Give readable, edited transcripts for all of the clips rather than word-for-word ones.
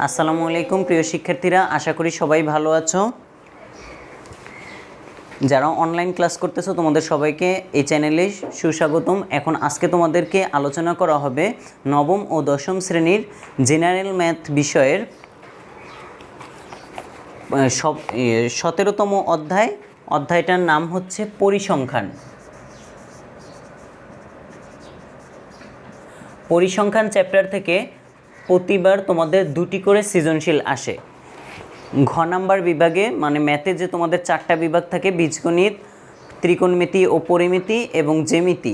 আসসালামু আলাইকুম প্রিয় শিক্ষার্থীরা, আশা করি সবাই ভালো আছো। যারা অনলাইন ক্লাস করতেছো তোমাদের সবাইকে এই চ্যানেলে সুস্বাগতম। এখন আজকে তোমাদেরকে আলোচনা করা হবে নবম ও দশম শ্রেণীর জেনারেল ম্যাথ বিষয়ের 17তম অধ্যায়। অধ্যায়টার নাম হচ্ছে পরিসংখ্যান। পরিসংখ্যান চ্যাপ্টার থেকে প্রতিবার তোমাদের দুটি করে সৃজনশীল আসে। ঘ নাম্বার বিভাগে মানে ম্যাথে যে তোমাদের 4টা বিভাগ থাকে, বীজগণিত, ত্রিকোণমিতি ও পরিমিতি এবং জ্যামিতি,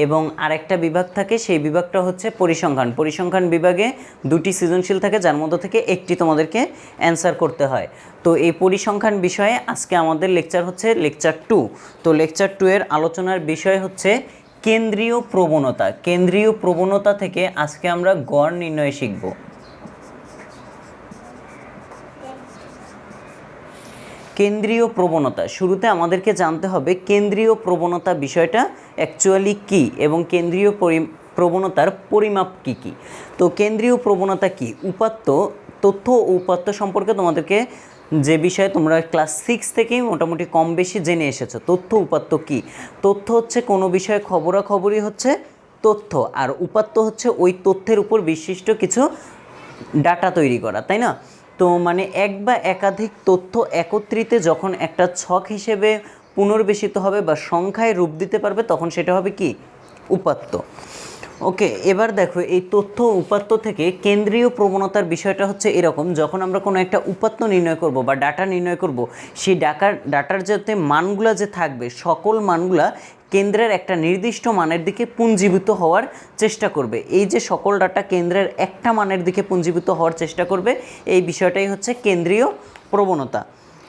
এবং আরেকটা বিভাগ থাকে, সেই বিভাগটা হচ্ছে পরিসংখ্যান। পরিসংখ্যান বিভাগে দুটি সৃজনশীল থাকে, যার মধ্যে থেকে একটি তোমাদেরকে অ্যান্সার করতে হয়। তো এই পরিসংখ্যান বিষয়ে আজকে আমাদের লেকচার হচ্ছে লেকচার 2। তো লেকচার 2 এর আলোচনার বিষয় হচ্ছে কেন্দ্রীয় প্রবণতা। কেন্দ্রীয় প্রবণতা থেকে আজকে আমরা গড় নির্ণয় শিখব। কেন্দ্রীয় প্রবণতা, শুরুতে আমাদেরকে জানতে হবে কেন্দ্রীয় প্রবণতা বিষয়টা অ্যাকচুয়ালি কী এবং কেন্দ্রীয় প্রবণতার পরিমাপ কী কী। তো কেন্দ্রীয় প্রবণতা কি? উপাত্ত, তথ্য ও উপাত্ত সম্পর্কে তোমাদেরকে যে বিষয়ে তোমরা ক্লাস 6 থেকেই মোটামুটি কম বেশি জেনে এসেছো। তথ্য উপাত্ত কি? তথ্য হচ্ছে কোনো বিষয়ে খবরাখবরই হচ্ছে তথ্য, আর উপাত্ত হচ্ছে ওই তথ্যের উপর বিশিষ্ট কিছু ডাটা তৈরি করা, তাই না? তো মানে এক বা একাধিক তথ্য একত্রিত যখন একটা ছক হিসেবে পুনর্বেশিত হবে বা সংখ্যায় রূপ দিতে পারবে, তখন সেটা হবে কি? উপাত্ত। ওকে, এবার দেখো এই তথ্য উপাত্ত থেকে কেন্দ্রীয় প্রবণতার বিষয়টা হচ্ছে এরকম, যখন আমরা কোনো একটা উপাত্ত নির্ণয় করব বা ডাটা নির্ণয় করব, সেই ডাটার যাতে মানগুলা যে থাকবে, সকল মানগুলা কেন্দ্রের একটা নির্দিষ্ট মানের দিকে পুঞ্জীভূত হওয়ার চেষ্টা করবে। এই যে সকল ডাটা কেন্দ্রের একটা মানের দিকে পুঞ্জীভূত হওয়ার চেষ্টা করবে, এই বিষয়টাই হচ্ছে কেন্দ্রীয় প্রবণতা।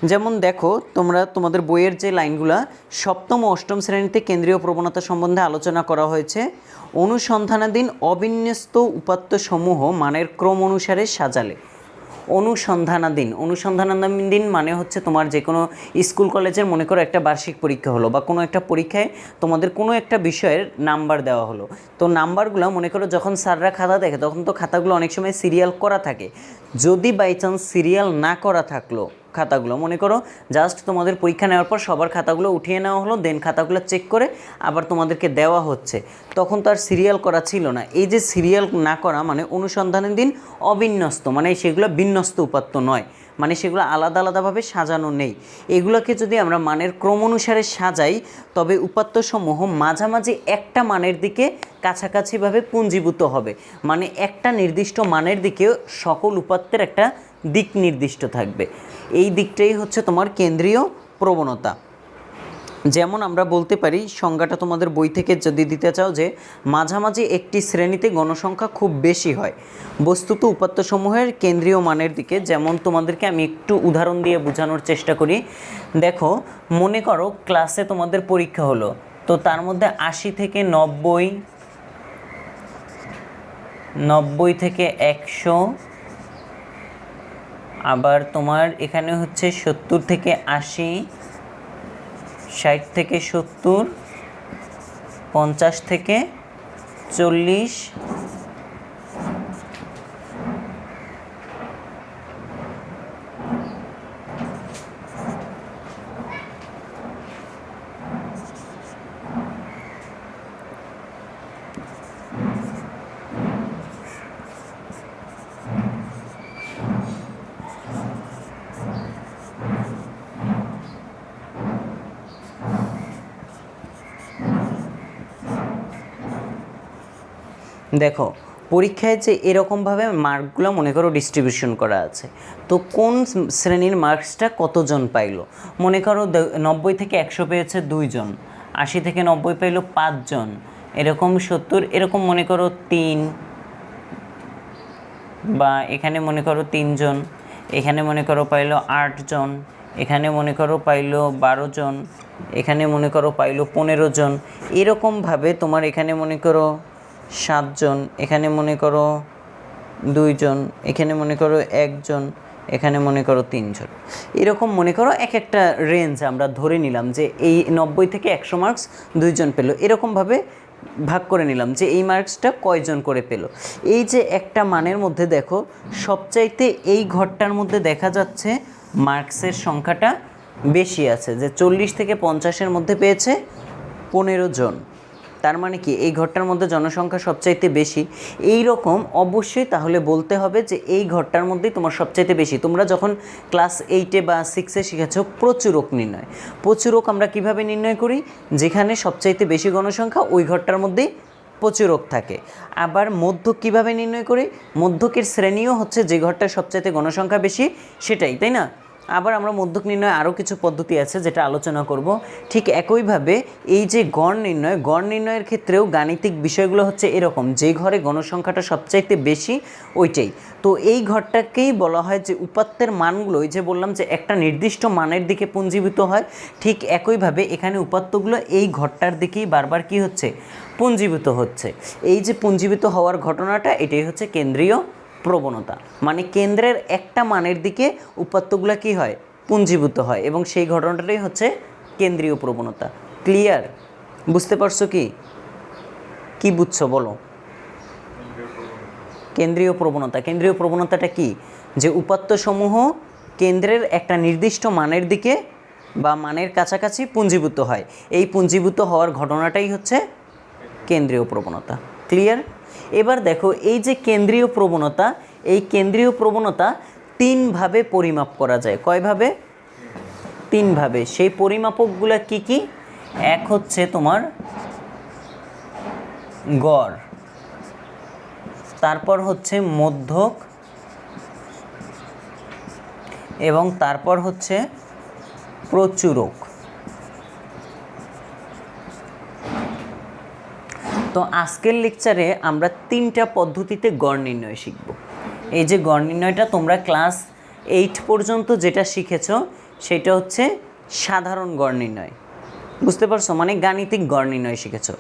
যেমন দেখো তোমরা তোমাদের বইয়ের যে লাইনগুলা, সপ্তম ও অষ্টম শ্রেণীতে কেন্দ্রীয় প্রবণতা সম্বন্ধে আলোচনা করা হয়েছে। অনুসন্ধানাধীন অবিন্যস্ত উপাত্তসমূহ মানের ক্রম অনুসারে সাজালে। অনুসন্ধানাধীন মানে হচ্ছে তোমার যে কোনো স্কুল কলেজের মনে করো একটা বার্ষিক পরীক্ষা হলো বা কোনো একটা পরীক্ষায় তোমাদের কোনো একটা বিষয়ের নাম্বার দেওয়া হলো। তো নাম্বারগুলো মনে করো যখন স্যাররা খাতা দেখে, তখন তো খাতাগুলো অনেক সময় সিরিয়াল করা থাকে। যদি বাই চান্স সিরিয়াল না করা থাকলো খাতাগুলো, মনে করো জাস্ট তোমাদের পরীক্ষা নেওয়ার পর সবার খাতাগুলো উঠিয়ে নেওয়া হলো, দেন খাতাগুলো চেক করে আবার তোমাদেরকে দেওয়া হচ্ছে, তখন তো আর সিরিয়াল করা ছিল না। এই যে সিরিয়াল না করা মানে অনুসন্ধানাধীন অবিন্যস্ত, মানে সেগুলো বিন্যস্ত উপাত্ত নয়, মানে সেগুলো আলাদা আলাদাভাবে সাজানো নেই। এগুলোকে যদি আমরা মানের ক্রম অনুসারে সাজাই, তবে উপাত্তসমূহ মাঝামাঝি একটা মানের দিকে কাছাকাছিভাবে পুঞ্জীভূত হবে, মানে একটা নির্দিষ্ট মানের দিকে সকল উপাত্তের একটা দিক নির্দিষ্ট থাকবে। এই দিকটাই হচ্ছে তোমার কেন্দ্রীয় প্রবণতা। যেমন আমরা বলতে পারি, সংজ্ঞাটা তোমাদের বই থেকে যদি দিতে চাও, যে মাঝামাঝি একটি শ্রেণীতে গণসংখ্যা খুব বেশি হয় বস্তুত উপাত্তসমূহের কেন্দ্রীয় মানের দিকে। যেমন তোমাদেরকে আমি একটু উদাহরণ দিয়ে বোঝানোর চেষ্টা করি। দেখো, মনে করো ক্লাসে তোমাদের পরীক্ষা হলো, তো তার মধ্যে 80 থেকে 90, 90 থেকে 100, আবার তোমার এখানে হচ্ছে 70 থেকে 80, 60 থেকে 70, 50 থেকে 40, দেখো পরীক্ষায় যে এরকমভাবে মার্কগুলো মনে করো ডিস্ট্রিবিউশন করা আছে, তো কোন শ্রেণীর মার্কসটা কতজন পাইলো। মনে করো 90 থেকে 100 পেয়েছে 2 জন, 80 থেকে 90 পাইলো 5 জন, এরকম 70, এরকম মনে করো 3, বা এখানে মনে করো 3 জন, এখানে মনে করো পাইলো 8 জন, এখানে মনে করো পাইলো 12 জন, এখানে মনে করো পাইলো 15 জন। এরকমভাবে তোমার এখানে মনে করো 7 জন, এখানে মনে করো 2 জন, এখানে মনে করো 1 জন, এখানে মনে করো 3 জন। এরকম মনে করো এক একটা রেঞ্জ আমরা ধরে নিলাম যে এই 90 থেকে 100 মার্কস 2 জন পেলো। এরকমভাবে ভাগ করে নিলাম যে এই মার্কসটা কয়জন করে পেল। এই যে একটা মানের মধ্যে দেখো সবচাইতে এই ঘরটার মধ্যে দেখা যাচ্ছে মার্কসের সংখ্যাটা বেশি আছে, যে 40 থেকে 50-এর মধ্যে পেয়েছে 15 জন। তার মানে কি এই ঘরটার মধ্যে জনসংখ্যা সবচাইতে বেশি। এই রকম অবশ্যই তাহলে বলতে হবে যে এই ঘরটার মধ্যেই তোমার সবচাইতে বেশি। তোমরা যখন ক্লাস 8-এ বা 6-এ শিখেছো প্রচুরক নির্ণয়, প্রচুরক আমরা কিভাবে নির্ণয় করি, যেখানে সবচাইতে বেশি গণসংখ্যা ওই ঘরটার মধ্যেই প্রচুরক থাকে। আবার মধ্যক কিভাবে নির্ণয় করি, মধ্যকের শ্রেণীও হচ্ছে যে ঘরটার সবচাইতে গণসংখ্যা বেশি সেটাই, তাই না? আবার আমরা মধ্যক নির্ণয় আরও কিছু পদ্ধতি আছে যেটা আলোচনা করব। ঠিক একইভাবে এই যে গড় নির্ণয়, গড় নির্ণয়ের ক্ষেত্রেও গাণিতিক বিষয়গুলো হচ্ছে এরকম, যে ঘরে গণসংখ্যাটা সবচাইতে বেশি ওইটাই। তো এই ঘরটাকেই বলা হয় যে উপাত্তের মানগুলো, ওই যে বললাম যে একটা নির্দিষ্ট মানের দিকে পুঞ্জীভূত হয়, ঠিক একইভাবে এখানে উপাত্তগুলো এই ঘরটার দিকেই বারবার কি হচ্ছে, পুঞ্জীভূত হচ্ছে। এই যে পুঞ্জীভূত হওয়ার ঘটনাটা, এটাই হচ্ছে কেন্দ্রীয় প্রবণতা। মানে কেন্দ্রের একটা মানের দিকে উপাত্তগুলো কি হয়, পুঞ্জীভূত হয়, এবং সেই ঘটনাটাই হচ্ছে কেন্দ্রীয় প্রবণতা। ক্লিয়ার? বুঝতে পারছো কি কি বুঝছো বলো? কেন্দ্রীয় প্রবণতা, কেন্দ্রীয় প্রবণতাটা কি, যে উপাত্তসমূহ কেন্দ্রের একটা নির্দিষ্ট মানের দিকে বা মানের কাছাকাছি পুঞ্জীভূত হয়, এই পুঞ্জীভূত হওয়ার ঘটনাটাই হচ্ছে কেন্দ্রীয় প্রবণতা। ক্লিয়ার? এবার দেখো এই যে কেন্দ্রীয় প্রবণতা, এই কেন্দ্রীয় প্রবণতা 3 ভাবে পরিমাপ করা যায়। কয়ভাবে? 3 ভাবে। সেই পরিমাপকগুলো কি কি? এক হচ্ছে তোমার গড়, তারপর হচ্ছে মধ্যক, এবং তারপর হচ্ছে প্রচুরক। তো আজকের লেকচারে আমরা 3টা পদ্ধতিতে গড় নির্ণয় শিখব। এই যে গড় নির্ণয়টা তোমরা ক্লাস 8 পর্যন্ত যেটা শিখেছো সেটা হচ্ছে সাধারণ গড় নির্ণয়, বুঝতে পারছো? মানে গাণিতিক গড় নির্ণয় শিখেছো।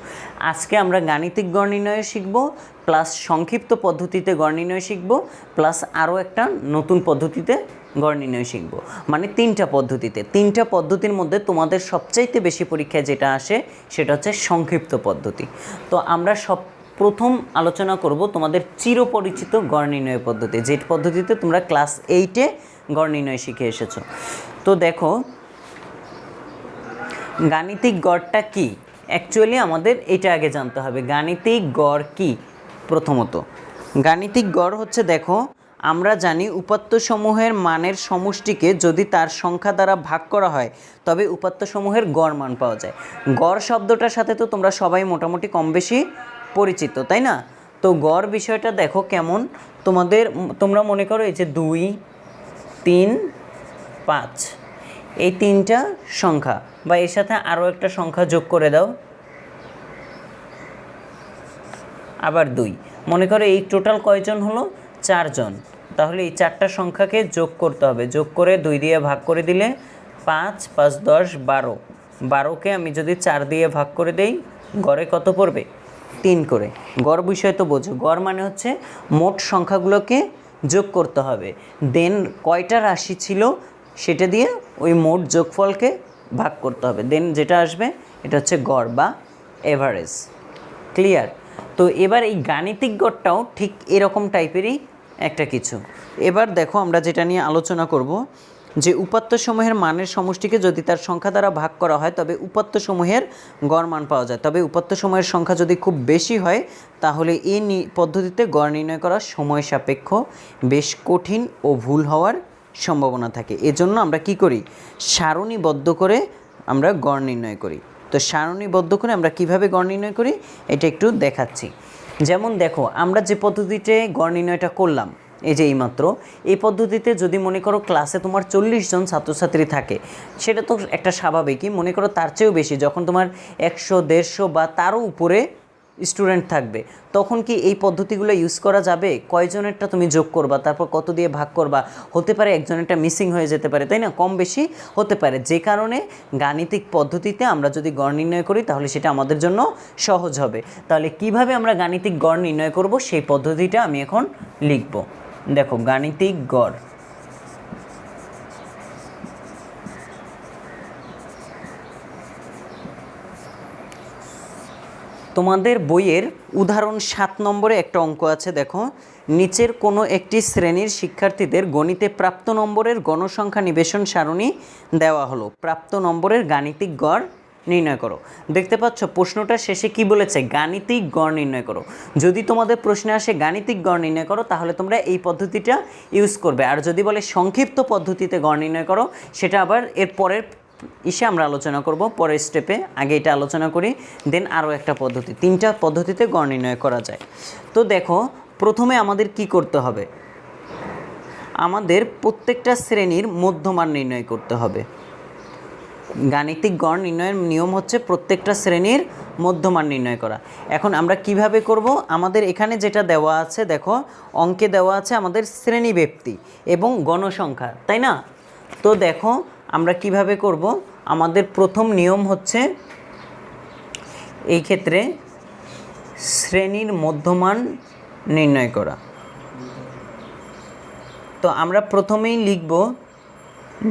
আজকে আমরা গাণিতিক গড় নির্ণয় শিখব, প্লাস সংক্ষিপ্ত পদ্ধতিতে গড় নির্ণয় শিখব, প্লাস আরও একটা নতুন পদ্ধতিতে গড় নির্ণয় শিখব। মানে 3টা পদ্ধতিতে। 3টা পদ্ধতির মধ্যে তোমাদের সবচাইতে বেশি পরীক্ষায় যেটা আসে সেটা হচ্ছে সংক্ষিপ্ত পদ্ধতি। তো আমরা প্রথম আলোচনা করব তোমাদের চিরপরিচিত গড় নির্ণয় পদ্ধতি, যে পদ্ধতিতে তোমরা ক্লাস 8-এ গড় নির্ণয় শিখে এসেছো। তো দেখো গাণিতিক গড়টা কি, অ্যাকচুয়ালি আমাদের এটা আগে জানতে হবে গাণিতিক গড় কি। প্রথমত গাণিতিক গড় হচ্ছে, দেখো আমরা জানি উপাত্তসমূহের মানের সমষ্টিকে যদি তার সংখ্যা দ্বারা ভাগ করা হয় তবে উপাত্তসমূহের গড় মান পাওয়া যায়। গড় শব্দটার সাথে তো তোমরা সবাই মোটামুটি কম বেশি পরিচিত, তাই না? তো গড় বিষয়টা দেখো কেমন, তোমরা মনে করো এই যে 2, 3, 5 এই 3টা সংখ্যা, বা এর সাথে আরও একটা সংখ্যা যোগ করে দাও, আবার 2, মনে করো এই টোটাল কয়জন হলো, 4 জন। তাহলে এই 4টা সংখ্যাকে যোগ করতে হবে, যোগ করে 2 দিয়ে ভাগ করে দিলে 5, 5, 10, 12, 12কে আমি যদি 4 দিয়ে ভাগ করে দেই গড়ে কত পড়বে, 3 করে। গড় বিষয় তো বোঝো, গড় মানে হচ্ছে মোট সংখ্যাগুলোকে যোগ করতে হবে, দেন কয়টা রাশি ছিল সেটা দিয়ে ওই মোট যোগফলকে ভাগ করতে হবে, দেন যেটা আসবে এটা হচ্ছে গড় বা এভারেজ। ক্লিয়ার? তো এবার এই গাণিতিক গড়টাও ঠিক এরকম টাইপেরই একটা কিছু। এবার দেখো আমরা যেটা নিয়ে আলোচনা করব, যে উপাত্তসমূহের মানের সমষ্টিকে যদি তার সংখ্যা দ্বারা ভাগ করা হয় তবে উপাত্তসমূহের গড় মান পাওয়া যায়। তবে উপাত্তসমূহের সংখ্যা যদি খুব বেশি হয় তাহলে এই পদ্ধতিতে গড় নির্ণয় করা সময় সাপেক্ষ, বেশ কঠিন ও ভুল হওয়ার সম্ভাবনা থাকে। এজন্য আমরা কি করি, সারণীবদ্ধ করে আমরা গড় নির্ণয় করি। তো সারণীবদ্ধ করে আমরা কিভাবে গড় নির্ণয় করি এটা একটু দেখাচ্ছি। যেমন দেখো আমরা যে পদ্ধতিতে গড় নির্ণয়টা করলাম, এই যে এইমাত্র এই পদ্ধতিতে যদি মনে করো ক্লাসে তোমার 40 জন ছাত্রছাত্রী থাকে, সেটা তো একটা স্বাভাবিকই। মনে করো তার চেয়েও বেশি, যখন তোমার 100, 150 বা তারও উপরে স্টুডেন্ট থাকবে, তখন কি এই পদ্ধতিগুলো ইউজ করা যাবে? কয়জনেরটা তুমি যোগ করবা, তারপর কত দিয়ে ভাগ করবা, হতে পারে একজনেরটা মিসিং হয়ে যেতে পারে, তাই না? কম বেশি হতে পারে, যে কারণে গাণিতিক পদ্ধতিতে আমরা যদি গড় নির্ণয় করি তাহলে সেটা আমাদের জন্য সহজ হবে। তাহলে কিভাবে আমরা গাণিতিক গড় নির্ণয় করব সেই পদ্ধতিটা আমি এখন লিখব। দেখো গাণিতিক গড়, তোমাদের বইয়ের উদাহরণ 7 নম্বরে একটা অঙ্ক আছে, দেখো নিচের কোনো একটি শ্রেণীর শিক্ষার্থীদের গণিতে প্রাপ্ত নম্বরের গণসংখ্যা নিবেশন সারণী দেওয়া হলো, প্রাপ্ত নম্বরের গাণিতিক গড় নির্ণয় করো। দেখতে পাচ্ছ প্রশ্নটা শেষে কি বলেছে, গাণিতিক গড় নির্ণয় করো। যদি তোমাদের প্রশ্নে আসে গাণিতিক গড় নির্ণয় করো তাহলে তোমরা এই পদ্ধতিটা ইউজ করবে, আর যদি বলে সংক্ষিপ্ত পদ্ধতিতে গড় নির্ণয় করো সেটা আবার এর পরের আমরা আলোচনা করব পরের স্টেপে। আগে এটা আলোচনা করি, দেন আরও একটা পদ্ধতি, 3টা পদ্ধতিতে গড় নির্ণয় করা যায়। তো দেখো প্রথমে আমাদের কি করতে হবে, আমাদের প্রত্যেকটা শ্রেণীর মধ্যমান নির্ণয় করতে হবে। গাণিতিক গড় নির্ণয়ের নিয়ম হচ্ছে প্রত্যেকটা শ্রেণীর মধ্যমান নির্ণয় করা। এখন আমরা কিভাবে করব, আমাদের এখানে যেটা দেওয়া আছে, দেখো অঙ্কে দেওয়া আছে আমাদের শ্রেণী ব্যক্তি এবং গণসংখ্যা, তাই না? তো দেখো আমরা কিভাবে করব, আমাদের প্রথম নিয়ম হচ্ছে এই ক্ষেত্রে শ্রেণীর মধ্যমান নির্ণয় করা। তো আমরা প্রথমেই লিখব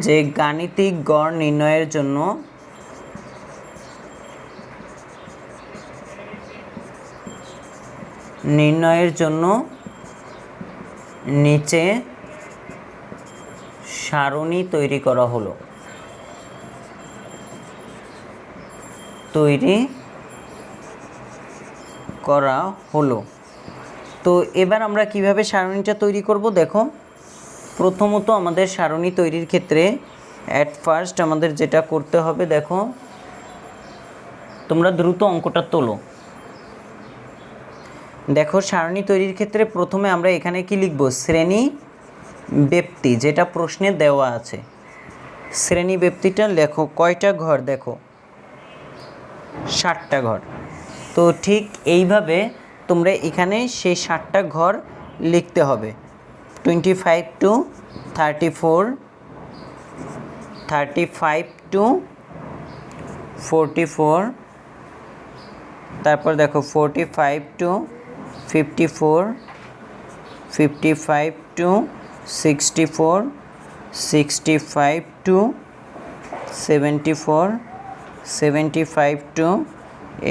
যে গাণিতিক গড় নির্ণয়ের জন্য নিচে সারণী তৈরি করা হলো। তো এবার আমরা কিভাবে সারণীটা তৈরি করব, দেখো প্রথমত আমাদের সারণী তৈরির ক্ষেত্রে অ্যাট ফার্স্ট আমাদের যেটা করতে হবে, দেখো তোমরা দ্রুত অঙ্কটা তোলো। দেখো সারণী তৈরির ক্ষেত্রে প্রথমে আমরা এখানে কি লিখব, শ্রেণী ব্যক্তি যেটা প্রশ্নে দেওয়া আছে, শ্রেণী ব্যক্তিটা লেখো কয়টা ঘর, দেখো 60টা ঘর। তো ঠিক এইভাবে তোমরা এখানে সেই 60টা ঘর লিখতে হবে, 25 to 34, 35 to 44, তারপর দেখো 45 to 54, 55 to 64, 65 to 74, 75 to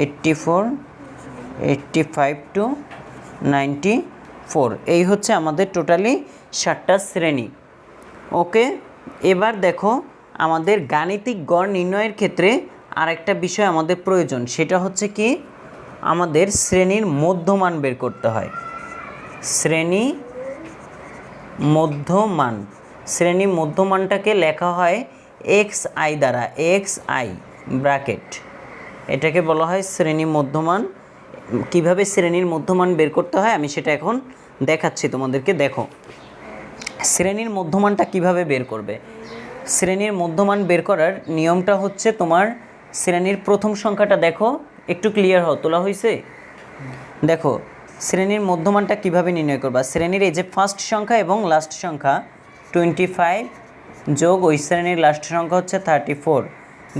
84, 85 to 94। এই হচ্ছে আমাদের টোটালি 60টা শ্রেণী। ওকে, এবার দেখো আমাদের গাণিতিক গড় নির্ণয়ের ক্ষেত্রে আরেকটা বিষয় আমাদের প্রয়োজন, সেটা হচ্ছে কি আমাদের শ্রেণীর মধ্যমান বের করতে হয়। শ্রেণী মধ্যমানটাকে লেখা হয় xi দ্বারা, xi ব্র্যাকেট, এটাকে বলা হয় শ্রেণী মধ্যমান। কিভাবে শ্রেণীর মধ্যমান বের করতে হয় আমি সেটা এখন দেখাচ্ছি তোমাদেরকে। দেখো শ্রেণীর মধ্যমানটা কিভাবে বের করবে, শ্রেণীর মধ্যমান বের করার নিয়মটা হচ্ছে তোমার শ্রেণীর প্রথম সংখ্যাটা, দেখো একটু ক্লিয়ার হও, তোলা হয়েছে? দেখো শ্রেণীর মধ্যমানটা কিভাবে নির্ণয় করবা, শ্রেণীর এই যে ফার্স্ট সংখ্যা এবং লাস্ট সংখ্যা 25 যোগ ওই শ্রেণীর লাস্ট সংখ্যা হচ্ছে 34,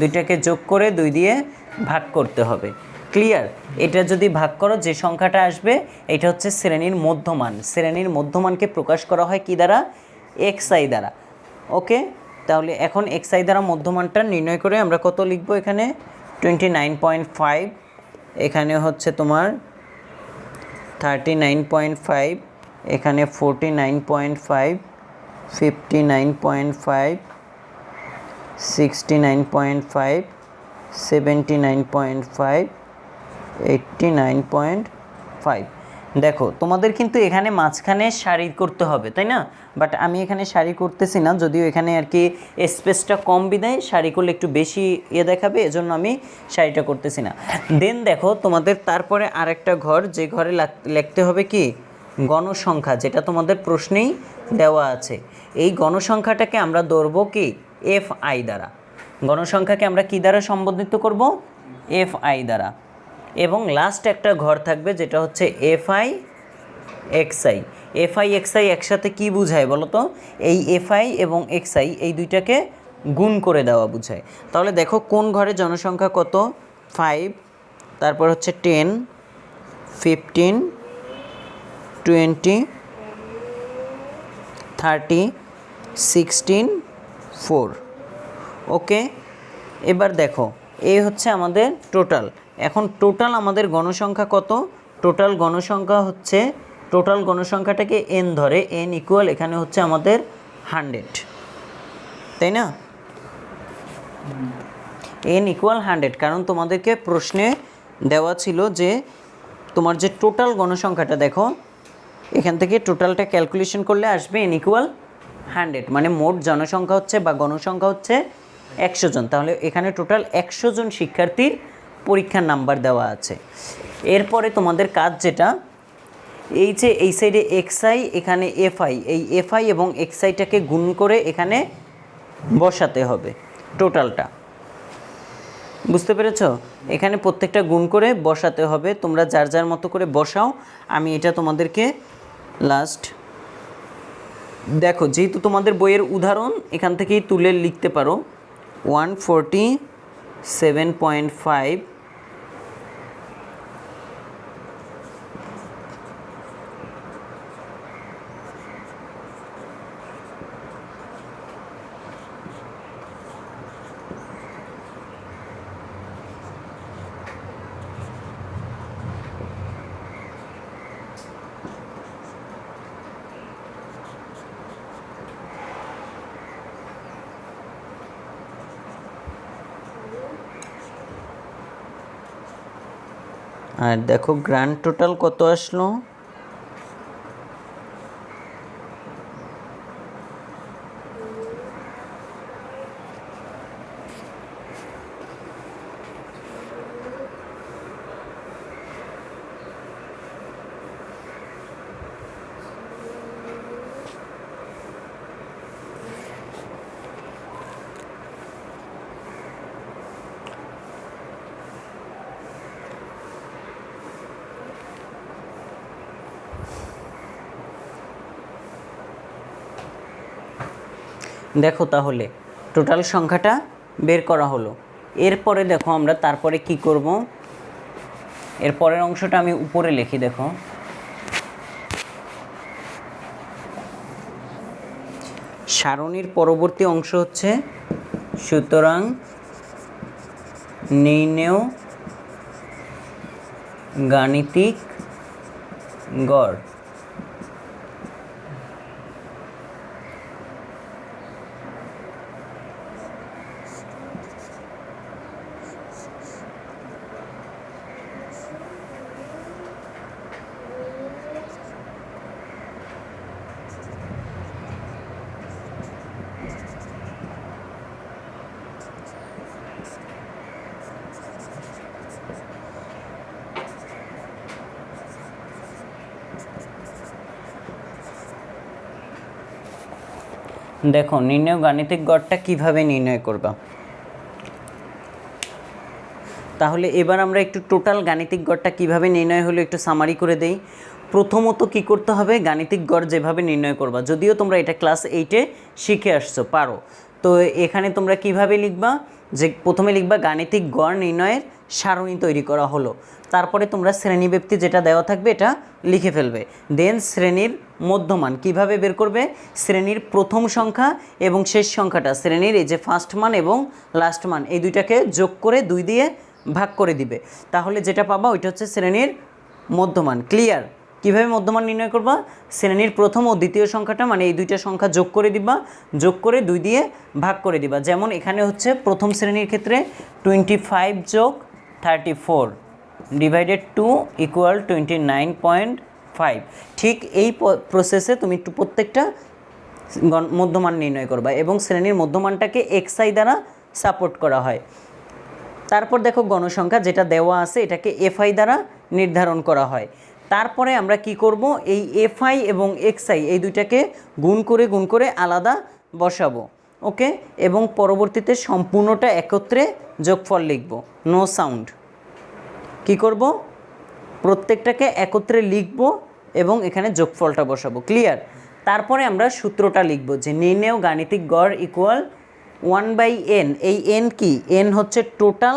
দুইটাকে যোগ করে 2 দিয়ে ভাগ করতে হবে। ক্লিয়ার? এটা যদি ভাগ করো যে সংখ্যাটা আসবে এটা হচ্ছে শ্রেণীর মধ্যমান। শ্রেণীর মধ্যমানকে প্রকাশ করা হয় কি দ্বারা, xi দ্বারা। ওকে, তাহলে এখন xi দ্বারা মধ্যমানটা নির্ণয় করে আমরা কত লিখব, এখানে 29.5, এখানে হচ্ছে তোমার 39.5, এখানে 49.5, 59.5, 69.5, 79.5, 89.5। দেখো তোমাদের কিন্তু এখানে মাঝখানে সারি করতে হবে, তাই না? বাট আমি এখানে সারি করতেছি না, যদিও এখানে আর কি স্পেসটা কম বিদায় সারি করলে একটু বেশি দেখাবে, এজন্য আমি সারিটা করতেছি না। দেন দেখো তোমাদের তারপরে আরেকটা ঘর, যে ঘরে লিখতে হবে কি গণসংখ্যা, যেটা তোমাদের প্রশ্নেই দেওয়া আছে। এই গণসংখ্যাটাকে আমরা ধরবো কি fi দ্বারা, গণসংখ্যাকে আমরা কি দ্বারা সম্বোধিত করব, fi দ্বারা। এবং লাস্ট একটা ঘর থাকবে যেটা হচ্ছে fi xi। fi xi একসাথে কি বোঝায় বলো তো, এই fi এবং xi এই দুইটাকে গুণ করে দেওয়া বোঝায়। তাহলে দেখো কোন ঘরে জনসংখ্যা কত, 5, তারপর হচ্ছে 10, 15, 20, 30, 16, 4। ওকে, এবার দেখো এই হচ্ছে আমাদের টোটাল এখন টোটাল আমাদের গণসংখ্যা কত? টোটাল গণসংখ্যা হচ্ছে, টোটাল গণসংখ্যাটাকে n ধরে, n ইকুয়াল এখানে হচ্ছে আমাদের 100, তাই না? n ইকুয়াল 100, কারণ তোমাদেরকে প্রশ্নে দেওয়া ছিল যে তোমার যে টোটাল গণসংখ্যাটা দেখো, এখান থেকে টোটালটা ক্যালকুলেশন করলে আসবে n ইকুয়াল 100, মানে মোট জনসংখ্যা হচ্ছে বা গণসংখ্যা হচ্ছে 100 জন। তাহলে এখানে টোটাল 100 জন শিক্ষার্থীর পরীক্ষার নাম্বার দেওয়া আছে। এরপরে তোমাদের কাজ যেটা, এই যে এই সাইডে xi, এখানে fi, এই fi এবং xiটাকে গুণ করে এখানে বসাতে হবে টোটালটা, বুঝতে পেরেছো? এখানে প্রত্যেকটা গুণ করে বসাতে হবে, তোমরা যার যার মতো করে বসাও। আমি এটা তোমাদেরকে লাস্ট দেখো, যেহেতু তোমাদের বইয়ের উদাহরণ এখান থেকেই তুলে লিখতে পারো। 147.5 আর দেখো গ্র্যান্ড টোটাল কত আসলো। দেখো তাহলে টোটাল সংখ্যাটা বের করা হলো। এরপরে দেখো আমরা তারপরে কি করব, এর পরের অংশটা আমি উপরে লিখি। দেখো সারণীর পরবর্তী অংশ হচ্ছে, সুতরাং নির্ণেয় গাণিতিক গড়। দেখো নির্ণেয় গাণিতিক গড়টা কিভাবে নির্ণয় করবা। তাহলে এবার আমরা একটু টোটাল গাণিতিক গড়টা কিভাবে নির্ণয় হলো একটু সামারি করে দেই। প্রথমত কি করতে হবে, গাণিতিক গড় যেভাবে নির্ণয় করবা, যদিও তোমরা এটা ক্লাস 8-এ শিখে আসছো, পারো, তো এখানে তোমরা কিভাবে লিখবা, যে প্রথমে লিখবা গাণিতিক গড় নির্ণয়ের সারণী তৈরি করা হলো, তারপরে তোমরা শ্রেণীব্যক্তি যেটা দেওয়া থাকবে এটা লিখে ফেলবে। দেন শ্রেণীর মধ্যমান কিভাবে বের করবে, শ্রেণীর প্রথম সংখ্যা এবং শেষ সংখ্যাটা, শ্রেণীর এই যে ফার্স্ট মান এবং লাস্ট মান, এই দুইটাকে যোগ করে 2 দিয়ে ভাগ করে দিবে, তাহলে যেটা পাবা ওইটা হচ্ছে শ্রেণীর মধ্যমান। ক্লিয়ার? কীভাবে মধ্যমান নির্ণয় করবা, শ্রেণীর প্রথম ও দ্বিতীয় সংখ্যাটা মানে এই দুইটা সংখ্যা যোগ করে দিবা, যোগ করে 2 দিয়ে ভাগ করে দিবা। যেমন এখানে হচ্ছে প্রথম শ্রেণীর ক্ষেত্রে 25 যোগ 34 ডিভাইডেড 2 ইকুয়াল 29.5। ঠিক এই প্রসেসে তুমি একটু প্রত্যেকটা মধ্যমান নির্ণয় করবা এবং শ্রেণীর মধ্যমানটাকে xi দ্বারা সাপোর্ট করা হয়। তারপর দেখো গণসংখ্যা যেটা দেওয়া আছে এটাকে fi দ্বারা নির্ধারণ করা হয়। তারপরে আমরা কি করব, এই fi এবং xi এই দুইটাকে গুণ করে আলাদা বসাবো, ওকে, এবং পরবর্তীতে সম্পূর্ণটা একত্রে যোগফল লিখব, নো সাউন্ড। কি করব, প্রত্যেকটাকে একত্রে লিখব এবং এখানে যোগফলটা বসাবো। ক্লিয়ার? তারপরে আমরা সূত্রটা লিখব যে নির্ণেয় গাণিতিক গড় ইকুয়াল 1/n। এই n কি, n হচ্ছে টোটাল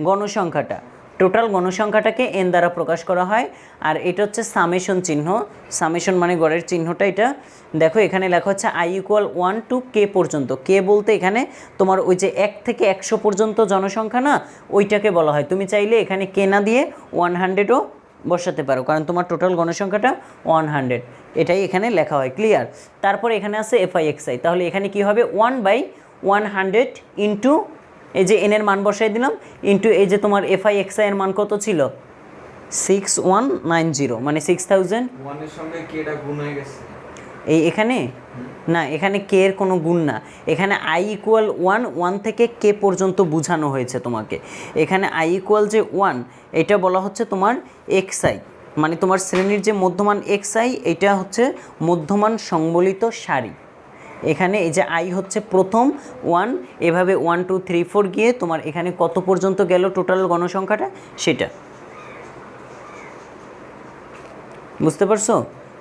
গণসংখ্যাটা, টোটাল গণসংখ্যাটাকে এন দ্বারা প্রকাশ করা হয়। আর এটা হচ্ছে সামেশন চিহ্ন, সামেশন মানে গড়ের চিহ্নটা। এটা দেখো এখানে লেখা হচ্ছে i = 1 to k পর্যন্ত। কে বলতে এখানে তোমার ওই যে 1 থেকে 100 পর্যন্ত জনসংখ্যা না, ওইটাকে বলা হয়। তুমি চাইলে এখানে কে না দিয়ে 100ও বসাতে পারো, কারণ তোমার টোটাল গণসংখ্যাটা 100, এটাই এখানে লেখা হয়। ক্লিয়ার? তারপর এখানে আছে FI/XI, তাহলে এখানে কি হবে 1/100 ইন্টু এই যে এন এর মান বসাই দিলাম, ইন্টু এই যে তোমার FI/XI এর মান কত ছিল 6190, মানে 6000। ওয়ানের সঙ্গে কেটা গুণ হয়ে গেছে এই এখানে না, এখানে কে এর কোনো গুণ না, এখানে i = 1, 1 থেকে কে পর্যন্ত বোঝানো হয়েছে তোমাকে। এখানে i = যে 1, এটা বলা হচ্ছে তোমার xi, মানে তোমার শ্রেণীর যে মধ্যমান xi, এটা হচ্ছে মধ্যমান সংবলিত সারি। এখানে এই যে i হচ্ছে প্রথম 1, এভাবে 1 2 3 4 গিয়ে তোমার এখানে কত পর্যন্ত গেল টোটাল গণসংখ্যাটা, সেটা বুঝতে পারছো?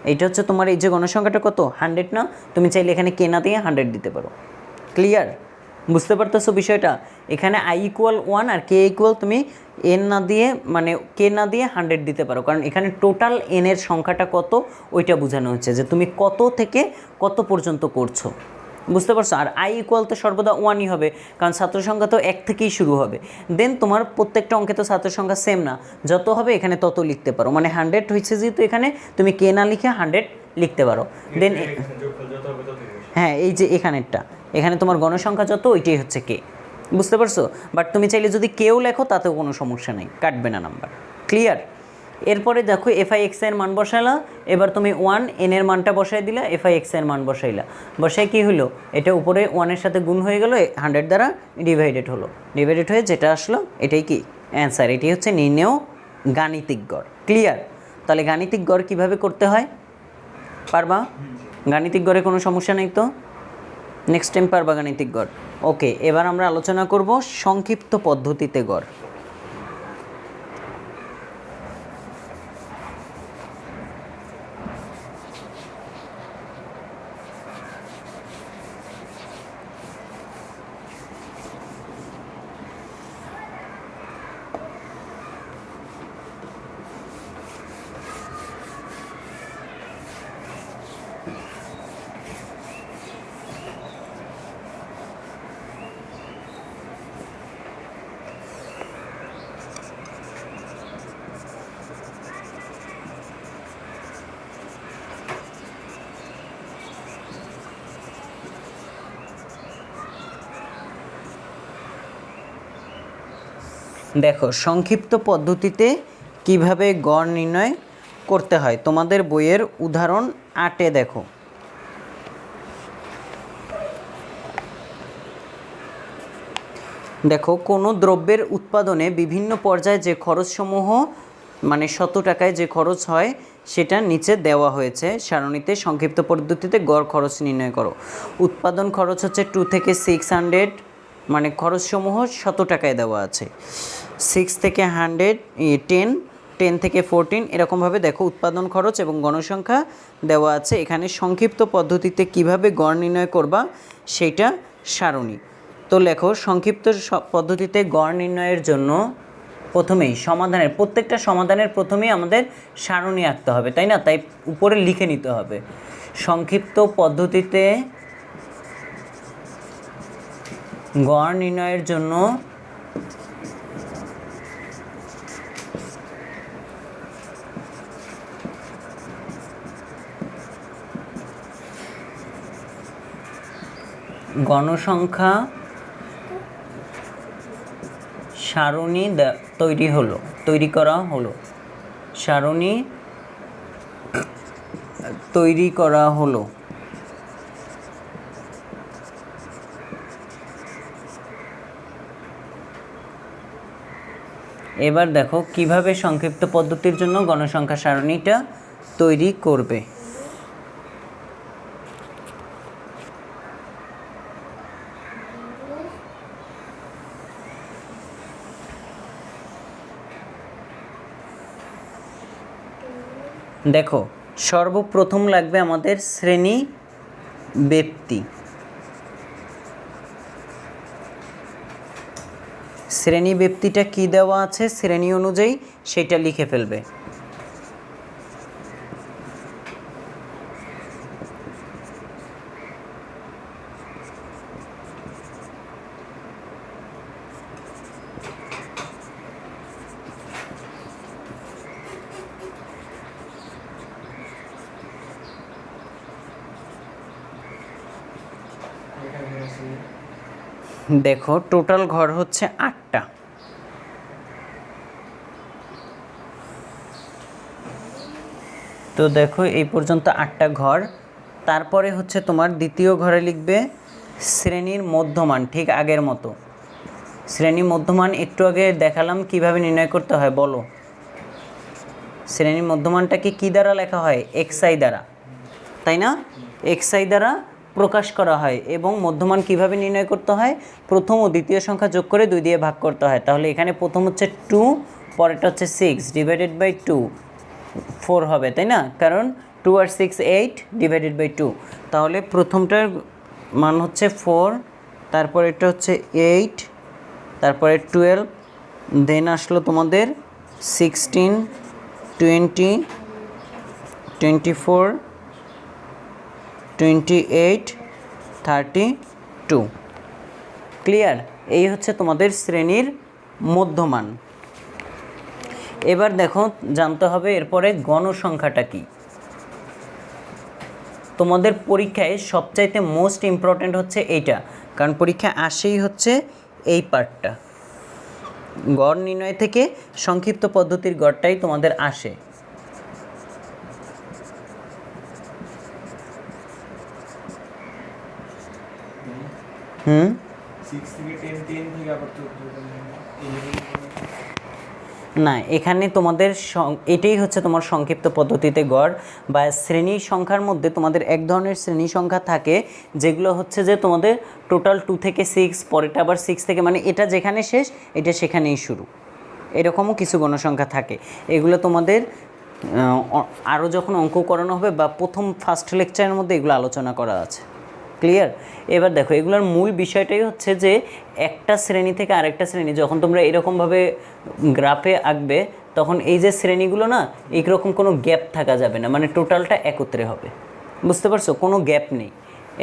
এইটা হচ্ছে তোমার এই যে গণসংখ্যাটা কত 100 না, তুমি চাইলে এখানে কে না দিয়ে 100 দিতে পারো। ক্লিয়ার? বুঝতে পারতেছো বিষয়টা? এখানে i = 1 আর k = তুমি n না দিয়ে, মানে কে না দিয়ে 100 দিতে পারো, কারণ এখানে টোটাল n এর সংখ্যাটা কত ওইটা বোঝানো হচ্ছে, যে তুমি কত থেকে কত পর্যন্ত করছো। বুঝতে পারছো? আর i = তো সর্বদা 1ই হবে, কারণ ছাত্র সংখ্যা তো 1 থেকেই শুরু হবে। দেন তোমার প্রত্যেকটা অঙ্কে তো ছাত্র সংখ্যা সেম না, যত হবে এখানে তত লিখতে পারো, মানে 100 হয়েছে যেহেতু এখানে তুমি কে না লিখে 100 লিখতে পারো। দেন হ্যাঁ, এই যে এখানেরটা, এখানে তোমার গণসংখ্যা যত ওইটাই হচ্ছে কে। বুঝতে পারছো? বাট তুমি চাইলে যদি কেউ লেখো তাতেও কোনো সমস্যা নেই, কাটবে না নাম্বার। ক্লিয়ার? এরপরে দেখো FI/XI এর মান বসাইলা, এবার তুমি 1 n এর মানটা বসাই দিলা, FI/XI এর মান বসাইলা, বসাই কি হলো, এটা উপরে 1 এর সাথে গুণ হয়ে গেল, 100 দ্বারা ডিভাইডেড হলো, ডিভাইডেড হয়ে যেটা আসলো এটাই কি অ্যান্সার। এটাই হচ্ছে নির্ণেয় গাণিতিক গড়। ক্লিয়ার? তাহলে গাণিতিক গড় কীভাবে করতে হয় পারবা? গাণিতিক গড়ে কোনো সমস্যা নেই তো? নেক্সট টাইম পারবা গাণিতিক গড়। ওকে, এবার আমরা আলোচনা করব সংক্ষিপ্ত পদ্ধতিতে গড়। দেখো সংক্ষিপ্ত পদ্ধতিতে কিভাবে গড় নির্ণয় করতে হয়, তোমাদের বইয়ের উদাহরণ 8-এ দেখো। দেখো কোনো দ্রব্যের উৎপাদনে বিভিন্ন পর্যায়ে যে খরচসমূহ, মানে 100 টাকায় যে খরচ হয় সেটা নিচে দেওয়া হয়েছে সারণীতে। সংক্ষিপ্ত পদ্ধতিতে গড় খরচ নির্ণয় করো। উৎপাদন খরচ হচ্ছে 2 থেকে 600, মানে খরচসমূহ 100 টাকায় দেওয়া আছে। 6 থেকে 100, 10 থেকে 14, এরকমভাবে দেখো উৎপাদন খরচ এবং গণসংখ্যা দেওয়া আছে। এখানে সংক্ষিপ্ত পদ্ধতিতে কিভাবে গড় নির্ণয় করবা সেইটা সারণী। তো লেখো সংক্ষিপ্ত পদ্ধতিতে গড় নির্ণয়ের জন্য প্রথমেই প্রত্যেকটা সমাধানের প্রথমেই আমাদের সারণী আঁকতে হবে, তাই না? তাই উপরে লিখে নিতে হবে সংক্ষিপ্ত পদ্ধতিতে গড় নির্ণয়ের জন্য গণসংখ্যা সারণী তৈরি করা হলো। সারণী তৈরি করা হলো। এবার দেখো কিভাবে সংক্ষিপ্ত পদ্ধতির জন্য গণসংখ্যা সারণীটা তৈরি করবে। দেখো সর্বপ্রথম লাগবে আমাদের শ্রেণী ব্যাপ্তি। শ্রেণী ব্যক্তিটা কি দেওয়া আছে শ্রেণী অনুযায়ী সেটা লিখে ফেলবে। এখানে আছে দেখো টোটাল ঘর হচ্ছে 8টা। তো দেখো এই পর্যন্ত 8টা ঘর। তারপরে হচ্ছে তোমার দ্বিতীয় ঘরে লিখবে শ্রেণীর মধ্যমান, ঠিক আগের মতো। শ্রেণী মধ্যমান একটু আগে দেখালাম কিভাবে নির্ণয় করতে হয়, বলো। শ্রেণীর মধ্যমানটাকে কি দ্বারা লেখা হয়? এক্সআই দ্বারা, তাই না? এক্সআই দ্বারা প্রকাশ করা হয়। এবং মধ্যমান কিভাবে নির্ণয় করতে হয়? প্রথম ও দ্বিতীয় সংখ্যা যোগ করে 2 দিয়ে ভাগ করতে হয়। তাহলে এখানে প্রথম হচ্ছে 2, পরেরটা হচ্ছে 6 ডিভাইডেড বাই 2, 4 হবে, তাই না? কারণ 2 আর 6 8 ডিভাইডেড বাই 2। তাহলে প্রথমটার মান হচ্ছে 4, তারপর এটা হচ্ছে 8, তারপরে 12, দেন আসলো তোমাদের 16, 20, 24, 28, 32। ক্লিয়ার? এই হচ্ছে তোমাদের শ্রেণীর মধ্যমান। এবার দেখো জানতে হবে এরপরে গণসংখ্যাটা কি। তোমাদের পরীক্ষায় সবচাইতে মোস্ট ইম্পর্ট্যান্ট হচ্ছে এইটা, কারণ পরীক্ষায় আসেই হচ্ছে এই পার্টটা। গড় নির্ণয় থেকে সংক্ষিপ্ত পদ্ধতির গড়টাই তোমাদের আসে। হুম 6 থেকে 10, 10 থেকে আবার 14, না, এখানে তোমাদের এটাই হচ্ছে তোমার সংক্ষিপ্ত পদ্ধতিতে গড় বা শ্রেণী সংখ্যার মধ্যে তোমাদের এক ধরনের শ্রেণী সংখ্যা থাকে যেগুলো হচ্ছে যে তোমাদের টোটাল 2 থেকে 6, পরেরটা আবার 6 থেকে, মানে এটা যেখানে শেষ এটা সেখানেই শুরু, এরকমও কিছু গণসংখ্যা থাকে। এগুলো তোমাদের আরও যখন অঙ্ক করানো হবে বা প্রথম ফার্স্ট লেকচারের মধ্যে এগুলো আলোচনা করা আছে। ক্লিয়ার? এবার দেখো এগুলোর মূল বিষয়টাই হচ্ছে যে একটা শ্রেণী থেকে আরেকটা শ্রেণী যখন তোমরা এরকমভাবে গ্রাফে আঁকবে তখন এই যে শ্রেণীগুলো না এইরকম কোনো গ্যাপ থাকা যাবে না, মানে টোটালটা একত্রে হবে। বুঝতে পারছো? কোনো গ্যাপ নেই।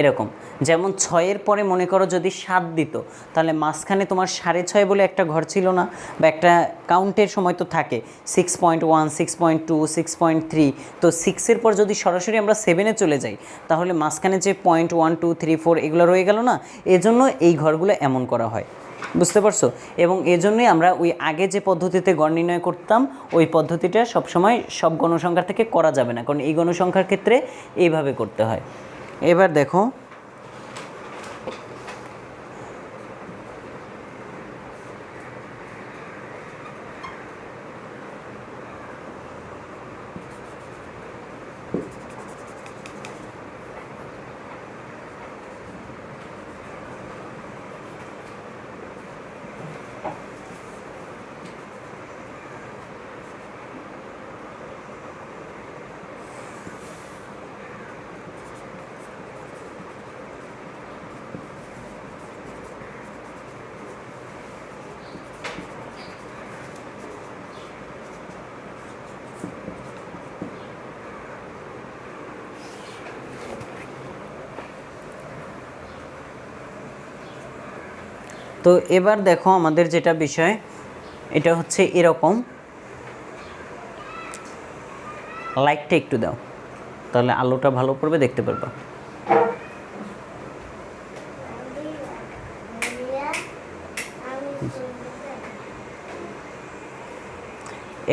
এরকম যেমন 6-এর পরে মনে করো যদি 7 দিত, তাহলে মাঝখানে তোমার 6.5 বলে একটা ঘর ছিল না, বা একটা কাউন্টের সময় তো থাকে 6.1, 6.2, 6.3। তো 6-এর পর যদি সরাসরি আমরা 7-এ চলে যাই তাহলে মাঝখানে যে 0.1, 2, 3, 4 এগুলো রয়ে গেল না, এজন্য এই ঘরগুলো এমন করা হয়। বুঝতে পারছো? এবং এজন্যই আমরা ওই আগে যে পদ্ধতিতে গড় নির্ণয় করতাম ওই পদ্ধতিটা সবসময় সব গণসংখ্যার থেকে করা যাবে না, কারণ এই গণসংখ্যার ক্ষেত্রে এইভাবে করতে হয়। এবার দেখো তো এবার দেখো আমাদের যেটা বিষয় এটা হচ্ছে এরকম। লাইটটা একটু দাও, তাহলে আলোটা ভালো পড়বে, দেখতে পারবা।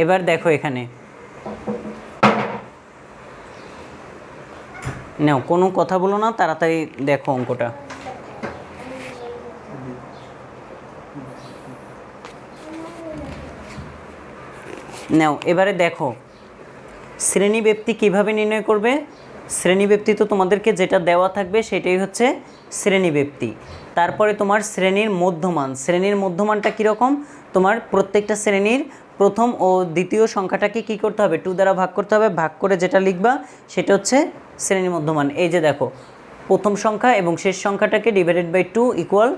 এবার দেখো এখানে নাও, কোনো কথা বলো না, তাড়াতাড়ি দেখো অঙ্কটা। নাও এবারে দেখো শ্রেণীব্যক্তি কিভাবে নির্ণয় করবে। শ্রেণীব্যক্তি তো তোমাদেরকে যেটা দেওয়া থাকবে সেটাই হচ্ছে শ্রেণীব্যক্তি। তারপরে তোমার শ্রেণীর মধ্যমান। শ্রেণীর মধ্যমানটা কীরকম? তোমার প্রত্যেকটা শ্রেণীর প্রথম ও দ্বিতীয় সংখ্যাটাকে কী করতে হবে? 2 দ্বারা ভাগ করতে হবে। ভাগ করে যেটা লিখবা সেটা হচ্ছে শ্রেণীর মধ্যমান। এই যে দেখো প্রথম সংখ্যা এবং শেষ সংখ্যাটাকে ডিভাইডেড বাই 2 ইকুয়াল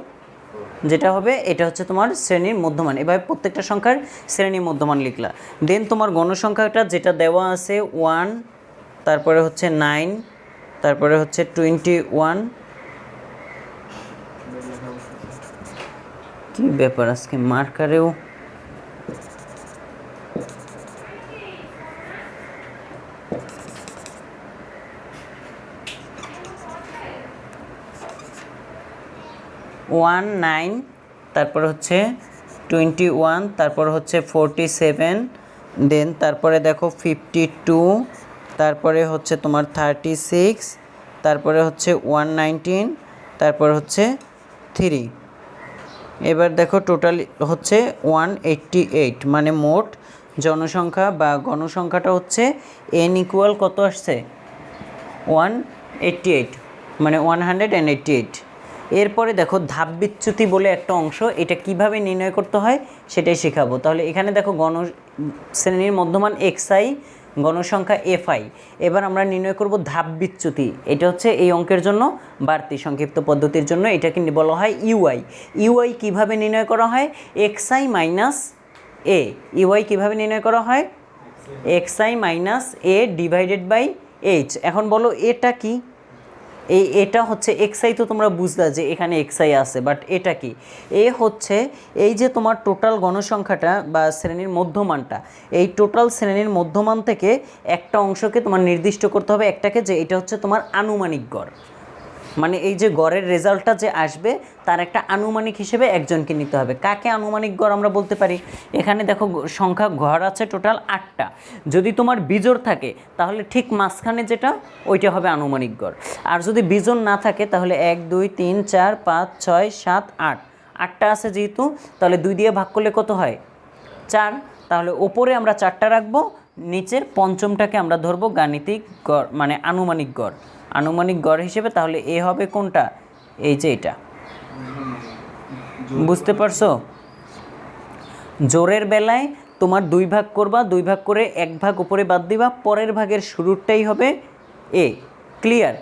যেটা হবে এটা হচ্ছে তোমার শ্রেণীর মধ্যমান। এভাবে প্রত্যেকটা সংখ্যার শ্রেণীর মধ্যমান লিখলা। দেন তোমার গণসংখ্যাটা যেটা দেওয়া আছে 1, তারপরে হচ্ছে 9, তারপরে হচ্ছে 21। কি ব্যাপার আজকে মার্কারেও ওয়ান 9, তারপরে হচ্ছে 21, তারপর হচ্ছে 47, দেন তারপরে দেখো 52, তারপরে হচ্ছে তোমার 36, তারপরে হচ্ছে 119, তারপর হচ্ছে 3। এবার দেখো টোটাল হচ্ছে 188, মানে মোট জনসংখ্যা বা গণসংখ্যাটা হচ্ছে n ইকুয়াল কত আসছে 188, মানে 188। এরপরে দেখো ধাপ বিচ্যুতি বলে একটা অংশ, এটা কিভাবে নির্ণয় করতে হয় সেটাই শেখাবো। তাহলে এখানে দেখো শ্রেণীর মধ্যমান xi, গণসংখ্যা fi। এবার আমরা নির্ণয় করব ধাপ বিচ্যুতি। এটা হচ্ছে এই অঙ্কের জন্য বাড়তি সংক্ষিপ্ত পদ্ধতির জন্য এটাকে বলা হয় ইউআই। ইউআই কিভাবে নির্ণয় করা হয়? xi মাইনাস এ। ইউআই কিভাবে নির্ণয় করা হয়? xi minus A divided by H. এখন বলো এটা কি? এটা হচ্ছে xi, তো তোমরা বুঝলা যে এখানে xi আছে, বাট এটা কি? এ হচ্ছে এই যে তোমার টোটাল গণসংখ্যাটা বা শ্রেণীর মধ্যমানটা, এই টোটাল শ্রেণীর মধ্যমান থেকে একটা অংশকে তোমার নির্দিষ্ট করতে হবে একটাকে, যে এটা হচ্ছে তোমার আনুমানিক গড়। মানে এই যে গড়ের রেজাল্টটা যে আসবে তার একটা আনুমানিক হিসেবে একজনকে নিতে হবে। কাকে আনুমানিক গড় আমরা বলতে পারি? এখানে দেখো সংখ্যা ঘর আছে টোটাল 8টা। যদি তোমার বিজোড় থাকে তাহলে ঠিক মাঝখানে যেটা ওইটা হবে আনুমানিক গড়। আর যদি বিজোড় না থাকে তাহলে 1 2 3 4 5 6 7 8, 8টা আছে যেহেতু, তাহলে 2 দিয়ে ভাগ করলে কত হয়? 4। তাহলে ওপরে আমরা 4টা রাখবো, নিচের পঞ্চমটাকে আমরা ধরবো গাণিতিক গড়, মানে আনুমানিক গড়। আনুমানিক গড় হিসেবে তাহলে এ হবে কোনটা? এই যে এটা। বুঝতে পারছো? জোরের বেলায় তোমার 2 ভাগ করবা, 2 ভাগ করে 1 ভাগ উপরে বাদ দিবা, পরের ভাগের শুরুরটাই হবে এ। ক্লিয়ার?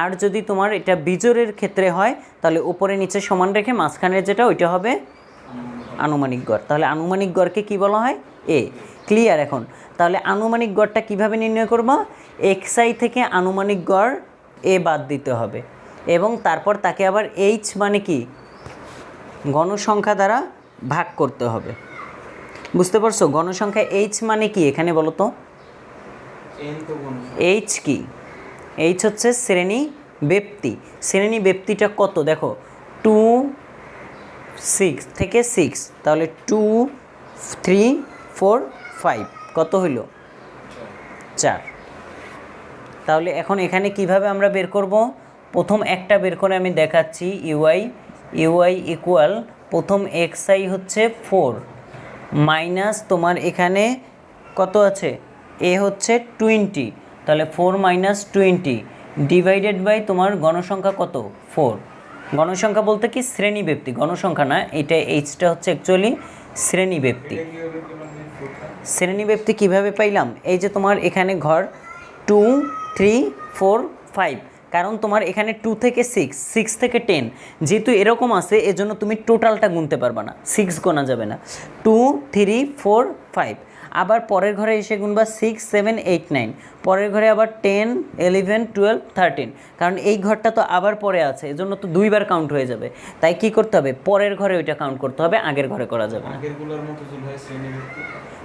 আর যদি তোমার এটা বিজোড়ের ক্ষেত্রে হয় তাহলে উপরে নিচে সমান রেখে মাঝখানের যেটা ওইটা হবে আনুমানিক গড়। তাহলে আনুমানিক গড়কে কি বলা হয়? এ। ক্লিয়ার? এখন তাহলে আনুমানিক গড়টা কিভাবে নির্ণয় করবা? xi থেকে আনুমানিক গড় এ বাদ দিতে হবে এবং তারপর তাকে আবার এইচ মানে কি গণসংখ্যা দ্বারা ভাগ করতে হবে। বুঝতে পারছো? গণসংখ্যা এইচ মানে কি এখানে বলো তো? এইচ কি? এইচ হচ্ছে শ্রেণী ব্যক্তি। শ্রেণী ব্যক্তিটা কত? দেখো 2 6 থেকে 6, তাহলে 2 3 4 5, কত হইল? 4। তাহলে এখন এখানে কিভাবে আমরা বের করব? প্রথম একটা বের করে আমি দেখাচ্ছি। ইউআই ইকুয়াল প্রথম xi হচ্ছে 4 মাইনাস তোমার এখানে কত আছে? এ হচ্ছে 20, তাহলে 4 মাইনাস 20 ডিভাইডেড বাই তোমার গণসংখ্যা কত? 4। গণসংখ্যা বলতে কি শ্রেণী ব্যক্তি, গণসংখ্যা না। এটা এইচটা হচ্ছে অ্যাকচুয়ালি শ্রেণী ব্যক্তি। শ্রেণী ব্যক্তি কীভাবে পাইলাম? এই যে তোমার এখানে ঘর 2 3 4 5, কারণ তোমার এখানে 2 থেকে 6, 6 থেকে 10 যেহেতু এরকম আছে, এজন্য তুমি টোটালটা গুনতে পারবা না, 6 গোনা যাবে না। 2 3 4 5, আবার পরের ঘরে এসে গুনবা 6 7 8 9, পরের ঘরে আবার 10 11 12 13, কারণ এই ঘরটা তো আবার পরে আছে, এজন্য তো 2বার কাউন্ট হয়ে যাবে। তাই কি করতে হবে? পরের ঘরে ওইটা কাউন্ট করতে হবে, আগের ঘরে করা যাবে না।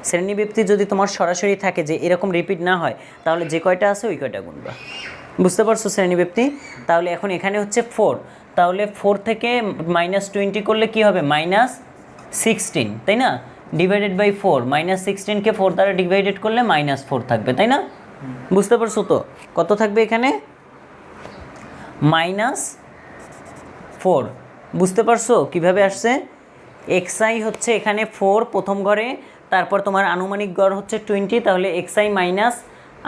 শ্রেণীব্যক্তি যদি তোমার সরাসরি থাকে যে এরকম রিপিট না হয়, তাহলে যে কয়টা আছে ওই কয়টা গুনবা। বুঝতে পারছো শ্রেণীব্যক্তি? তাহলে এখন এখানে হচ্ছে 4, তাহলে 4 থেকে -20 করলে কি হবে? -16, তাই না? ডিভাইডেড বাই 4, -16কে 4 দ্বারা ডিভাইডেড করলে -4 থাকবে, তাই না? বুঝতে পারছো তো? কত থাকবে এখানে? -4। বুঝতে পারছো কিভাবে আসছে? xi হচ্ছে এখানে 4 প্রথম ঘরে, তারপর তোমার আনুমানিক গড় হচ্ছে 20, তাহলে xi মাইনাস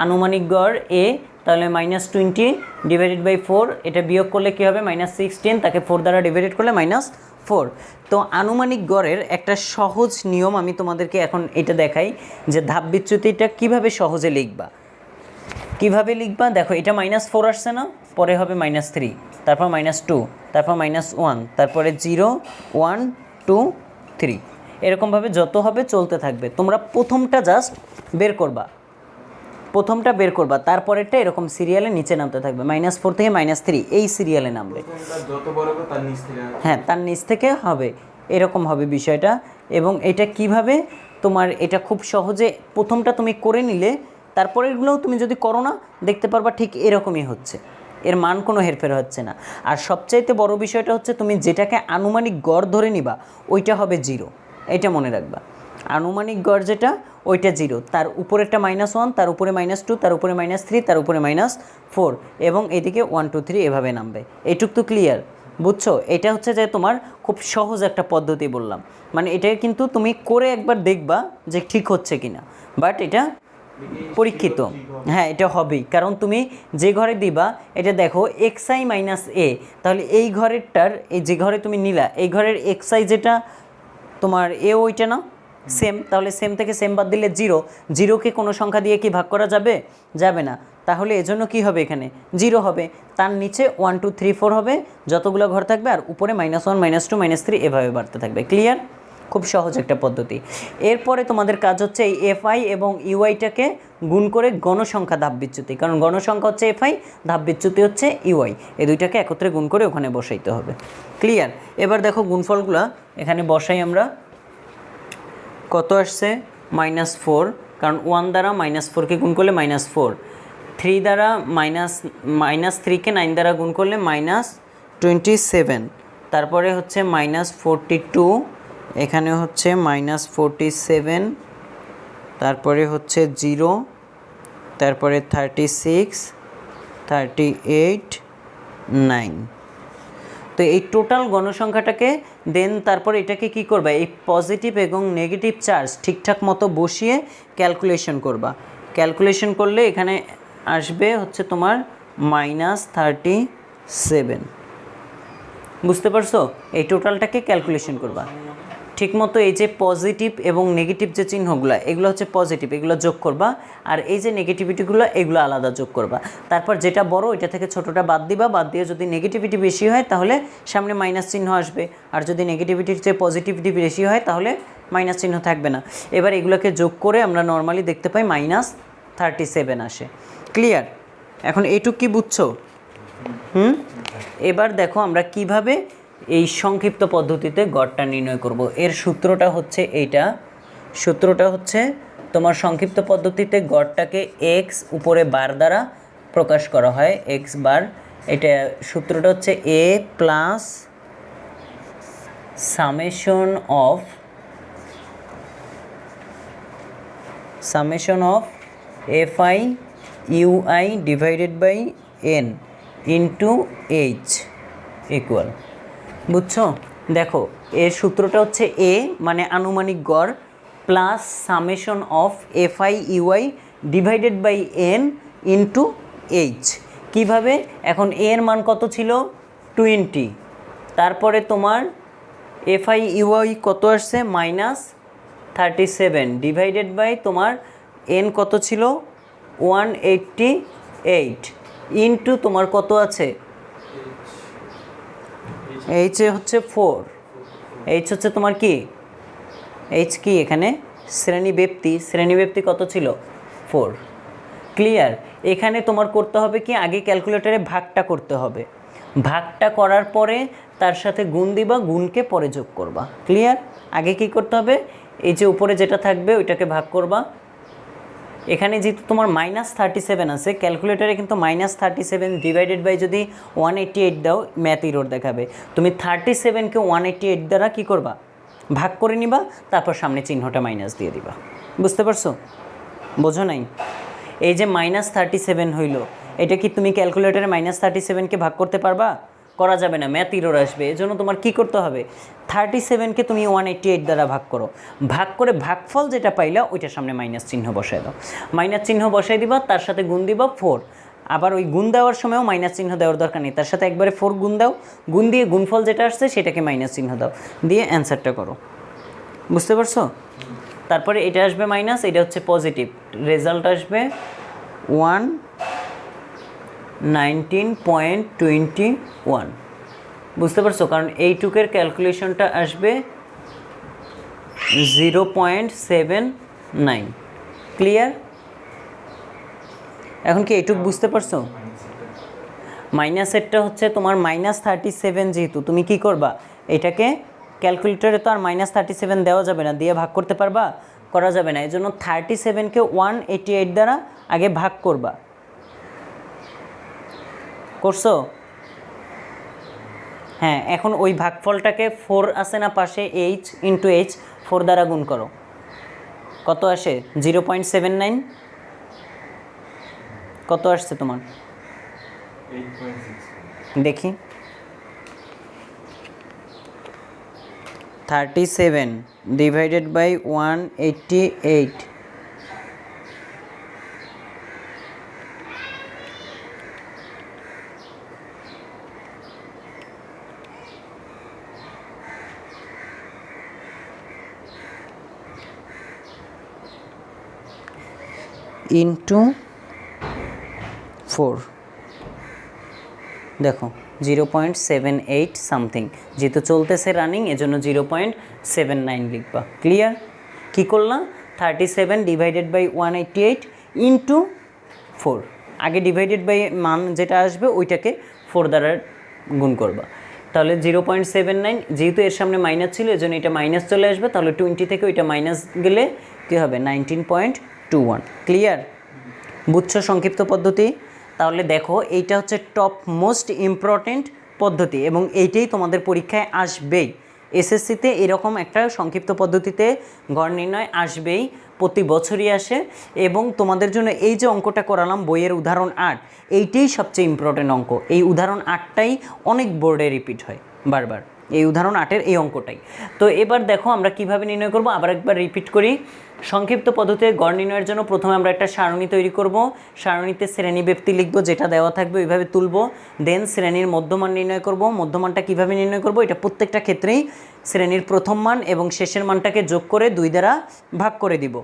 আনুমানিক গড় a, তাহলে -20 ডিভাইডেড বাই 4, এটা বিয়োগ করলে কী হবে? -16, তাকে 4 দ্বারা ডিভাইডেড করলে -4। তো আনুমানিক গড়ের একটা সহজ নিয়ম আমি তোমাদেরকে এখন এটা দেখাই যে ধাপ বিচ্যুতিটা কীভাবে সহজে লিখবা। কিভাবে লিখবা দেখো, এটা -4 আসছে না, পরে হবে -3, তারপর -2, তারপর -1, তারপরে 0 1 2 3, এরকমভাবে যত হবে চলতে থাকবে। তোমরা প্রথমটা জাস্ট বের করবা, প্রথমটা বের করবা, তারপরেরটা এরকম সিরিয়ালে নিচে নামতে থাকবে, -4 থেকে -3 এই সিরিয়ালে নামবে। প্রথমটা যত বড় হবে তার নিচ থেকে হ্যাঁ, তার নিচ থেকে হবে, এরকম হবে বিষয়টা। এবং এটা কিভাবে তোমার, এটা খুব সহজে প্রথমটা তুমি করে নিলে তারপরেরগুলোও তুমি যদি করো না, দেখতে পারবা ঠিক এরকমই হচ্ছে, এর মান কোনো হেরফের হচ্ছে না। আর সবচাইতে বড় বিষয়টা হচ্ছে তুমি যেটাকে আনুমানিক গড় ধরে নিবা ওইটা হবে 0, এটা মনে রাখবা। আনুমানিক গড় যেটা ওইটা 0, তার উপরেরটা -1, তার উপরে -2, তার উপরে -3, তার উপরে -4, এবং এদিকে 1 2 3 এভাবে নামবে। এইটুক তো ক্লিয়ার, বুঝছো? এটা হচ্ছে যে তোমার খুব সহজ একটা পদ্ধতি বললাম, মানে এটাকে কিন্তু তুমি করে একবার দেখবা যে ঠিক হচ্ছে কিনা, বাট এটা পরীক্ষিত। হ্যাঁ, এটা হবেই, কারণ তুমি যে ঘরে দিবা এটা দেখো xi - a, তাহলে এই ঘরেরটার, এই যে ঘরে তুমি নিলা এই ঘরের xi যেটা তোমার এ ওইটা না সেম, তাহলে সেম থেকে সেম বাদ দিলে 0, 0কে কোনো সংখ্যা দিয়ে কি ভাগ করা যাবে? যাবে না, তাহলে এজন্য কি হবে, এখানে 0 হবে, তার নিচে 1 2 3 4 হবে, যতগুলো ঘর থাকবে, আর উপরে -1 -2 -3 এভাবে বাড়তে থাকবে। ক্লিয়ার? খুব সহজ একটা পদ্ধতি। এরপরে তোমাদের কাজ হচ্ছে এই এফআই এবং ইউআইটাকে গুণ করে গণসংখ্যা ধাপ বিচ্যুতি, কারণ গণসংখ্যা হচ্ছে এফআই, ধাপ বিচ্যুতি হচ্ছে ইউআই, এই দুইটাকে একত্রে গুণ করে ওখানে বসাইতে হবে। ক্লিয়ার? এবার দেখো গুণফলগুলো এখানে বসাই আমরা। কত আসছে? -4, কারণ 1 দ্বারা -4কে গুণ করলে -4, 3 দ্বারা -3কে 9 দ্বারা গুণ করলে -27, তারপরে হচ্ছে -42, এখানে হচ্ছে -47, তারপরে হচ্ছে 0, তারপরে 36, 38, 9। তো এই টোটাল গণসংখ্যাটাকে দেন তারপরে এটাকে কি করবা, এই পজিটিভ এবং নেগেটিভ চার্জ ঠিকঠাক মতো বসিয়ে ক্যালকুলেশন করবা। ক্যালকুলেশন করলে এখানে আসবে হচ্ছে তোমার -37। বুঝতে পারছো? এই টোটালটাকে ক্যালকুলেশন করবা ঠিকমতো। এই যে পজিটিভ এবং নেগেটিভ যে চিহ্নগুলো, এগুলো হচ্ছে পজিটিভ, এগুলো যোগ করবা, আর এই যে নেগেটিভিটিগুলো এগুলো আলাদা যোগ করবা। তারপর যেটা বড় এটা থেকে ছোটোটা বাদ দিবা, বাদ দিয়ে যদি নেগেটিভিটি বেশি হয় তাহলে সামনে মাইনাস চিহ্ন আসবে, আর যদি নেগেটিভিটির চেয়ে পজিটিভিটি বেশি হয় তাহলে মাইনাস চিহ্ন থাকবে না। এবার এগুলোকে যোগ করে আমরা নর্মালি দেখতে পাই -37 আসে। ক্লিয়ার? এখন এইটুক কি বুঝছো? এবার দেখো আমরা কিভাবে এই সংক্ষিপ্ত পদ্ধতিতে গড়টা নির্ণয় করব। এর সূত্রটা হচ্ছে এইটা, সূত্রটা হচ্ছে তোমার সংক্ষিপ্ত পদ্ধতিতে গড়টাকে x উপরে বার দ্বারা প্রকাশ করা হয়, x বার। এটা সূত্রটা হচ্ছে a plus summation of fi ui divided by n into h equal. বুঝছো? দেখো এর সূত্রটা হচ্ছে a মানে আনুমানিক গড় plus summation of FI UI divided by n into h। কীভাবে? এখন a এর মান কত ছিল? 20, তারপরে তোমার এফআই ইউআই কত আসছে? -37 ডিভাইডেড বাই তোমার n কত ছিল? 188 ইন্টু তোমার কত আছে? এইচ হচ্ছে 4, এইচ হচ্ছে তোমার কি? এইচ কি এখানে? শ্রেণীব্যক্তি কত ছিল? 4। ক্লিয়ার? এখানে তোমার করতে হবে কি, আগে ক্যালকুলেটরে ভাগটা করতে হবে, ভাগটা করার পরে তার সাথে গুণ দিবা, গুণকে পরে যোগ করবা। ক্লিয়ার? আগে কি করতে হবে, এই যে উপরে যেটা থাকবে ওইটাকে ভাগ করবা। এখানে যেহেতু তোমার -37 আছে, ক্যালকুলেটারে কিন্তু -37 ডিভাইডেড বাই যদি 188 দাও ম্যাথ এরর দেখাবে। তুমি 37কে 188 দ্বারা কি করবা? ভাগ করে নিবা, তারপর সামনে চিহ্নটা মাইনাস দিয়ে দিবা। বুঝতে পারছো? বোঝো নাই? এই যে -37 হইল, এটা কি তুমি ক্যালকুলেটারে -37কে ভাগ করতে পারবা? করা যাবে না, ম্যাথ এরর আসবে। এজন্য তোমার কি করতে হবে, 37কে তুমি 188 দ্বারা ভাগ করো, ভাগ করে ভাগফল যেটা পাইলা ওইটার সামনে মাইনাস চিহ্ন বসাই দাও, মাইনাস চিহ্ন বসাই দিবা, তার সাথে গুণ দিবা 4। আবার ওই গুণ দেওয়ার সময়ও মাইনাস চিহ্ন দেওয়ার দরকার নেই, তার সাথে একবারে 4 গুণ দাও, গুণ দিয়ে গুণফল যেটা আসছে সেটাকে মাইনাস চিহ্ন দাও, দিয়ে অ্যান্সারটা করো। বুঝতে পারছো? তারপরে এটা আসবে মাইনাস, এটা হচ্ছে পজিটিভ, রেজাল্ট আসবে 1 19.21। বুঝতে পারছো? কারণ এইটুকের ক্যালকুলেশনটা আসবে 0.79। ক্লিয়ার? এখন কি এইটুক বুঝতে পারছো? মাইনাসেরটা হচ্ছে তোমার -37, যেহেতু তুমি কি করবা, এটাকে ক্যালকুলেটরে তো আর -37 দেওয়া যাবে না, দিয়ে ভাগ করতে পারবা? করা যাবে না। এই জন্য 37কে 188 দ্বারা আগে ভাগ করবা। করছো? হ্যাঁ, এখন ওই ভাগফলটাকে 4 আসে না পাশে, h ইন্টু h, 4 দ্বারা গুণ করো। কত আসে? 0.79। কত আসছে তোমার? 8.6। দেখি। 37 ডিভাইডেড বাই 188। ইন্টু 4, দেখো 0.78 সামথিং, যেহেতু চলতেছে রানিং এজন্য 0.79 লিখবা। ক্লিয়ার? কী করলাম? 37 ডিভাইডেড বাই 188 ইন্টু 4, আগে ডিভাইডেড বাই মান যেটা আসবে ওইটাকে 4 দ্বারা গুণ করবা। তাহলে 0.79, যেহেতু এর সামনে মাইনাস ছিল এজন্য এটা মাইনাস চলে আসবে, তাহলে 20 থেকে ওইটা মাইনাস গেলে কী হবে? 19.21। ক্লিয়ার? বুঝছো সংক্ষিপ্ত পদ্ধতি? তাহলে দেখো এইটা হচ্ছে টপ মোস্ট ইম্পর্টেন্ট পদ্ধতি এবং এইটাই তোমাদের পরীক্ষায় আসবেই। এসএসসিতে এরকম একটা সংক্ষিপ্ত পদ্ধতিতে গড় নির্ণয় আসবেই, প্রতি বছরই আসে। এবং তোমাদের জন্য এই যে অঙ্কটা করালাম বইয়ের উদাহরণ 8, এইটাই সবচেয়ে ইম্পর্টেন্ট অঙ্ক। এই উদাহরণ 8টাই অনেক বোর্ডে রিপিট হয় বারবার, এই উদাহরণ 8-এর এই অঙ্কটাই। তো এবার দেখো আমরা কিভাবে নির্ণয় করব, আবার একবার রিপিট করি। সংক্ষিপ্ত পদ্ধতিতে গড় নির্ণয়ের জন্য প্রথমে আমরা একটা সারণী তৈরি করব। সারণীতে শ্রেণী ব্যক্তি লিখব, যেটা দেওয়া থাকবে ওইভাবে তুলব। দেন শ্রেণীর মধ্যমান নির্ণয় করব। মধ্যমানটা কিভাবে নির্ণয় করব? এটা প্রত্যেকটা ক্ষেত্রেই শ্রেণীর প্রথম মান এবং শেষের মানটাকে যোগ করে 2 দ্বারা ভাগ করে দিব।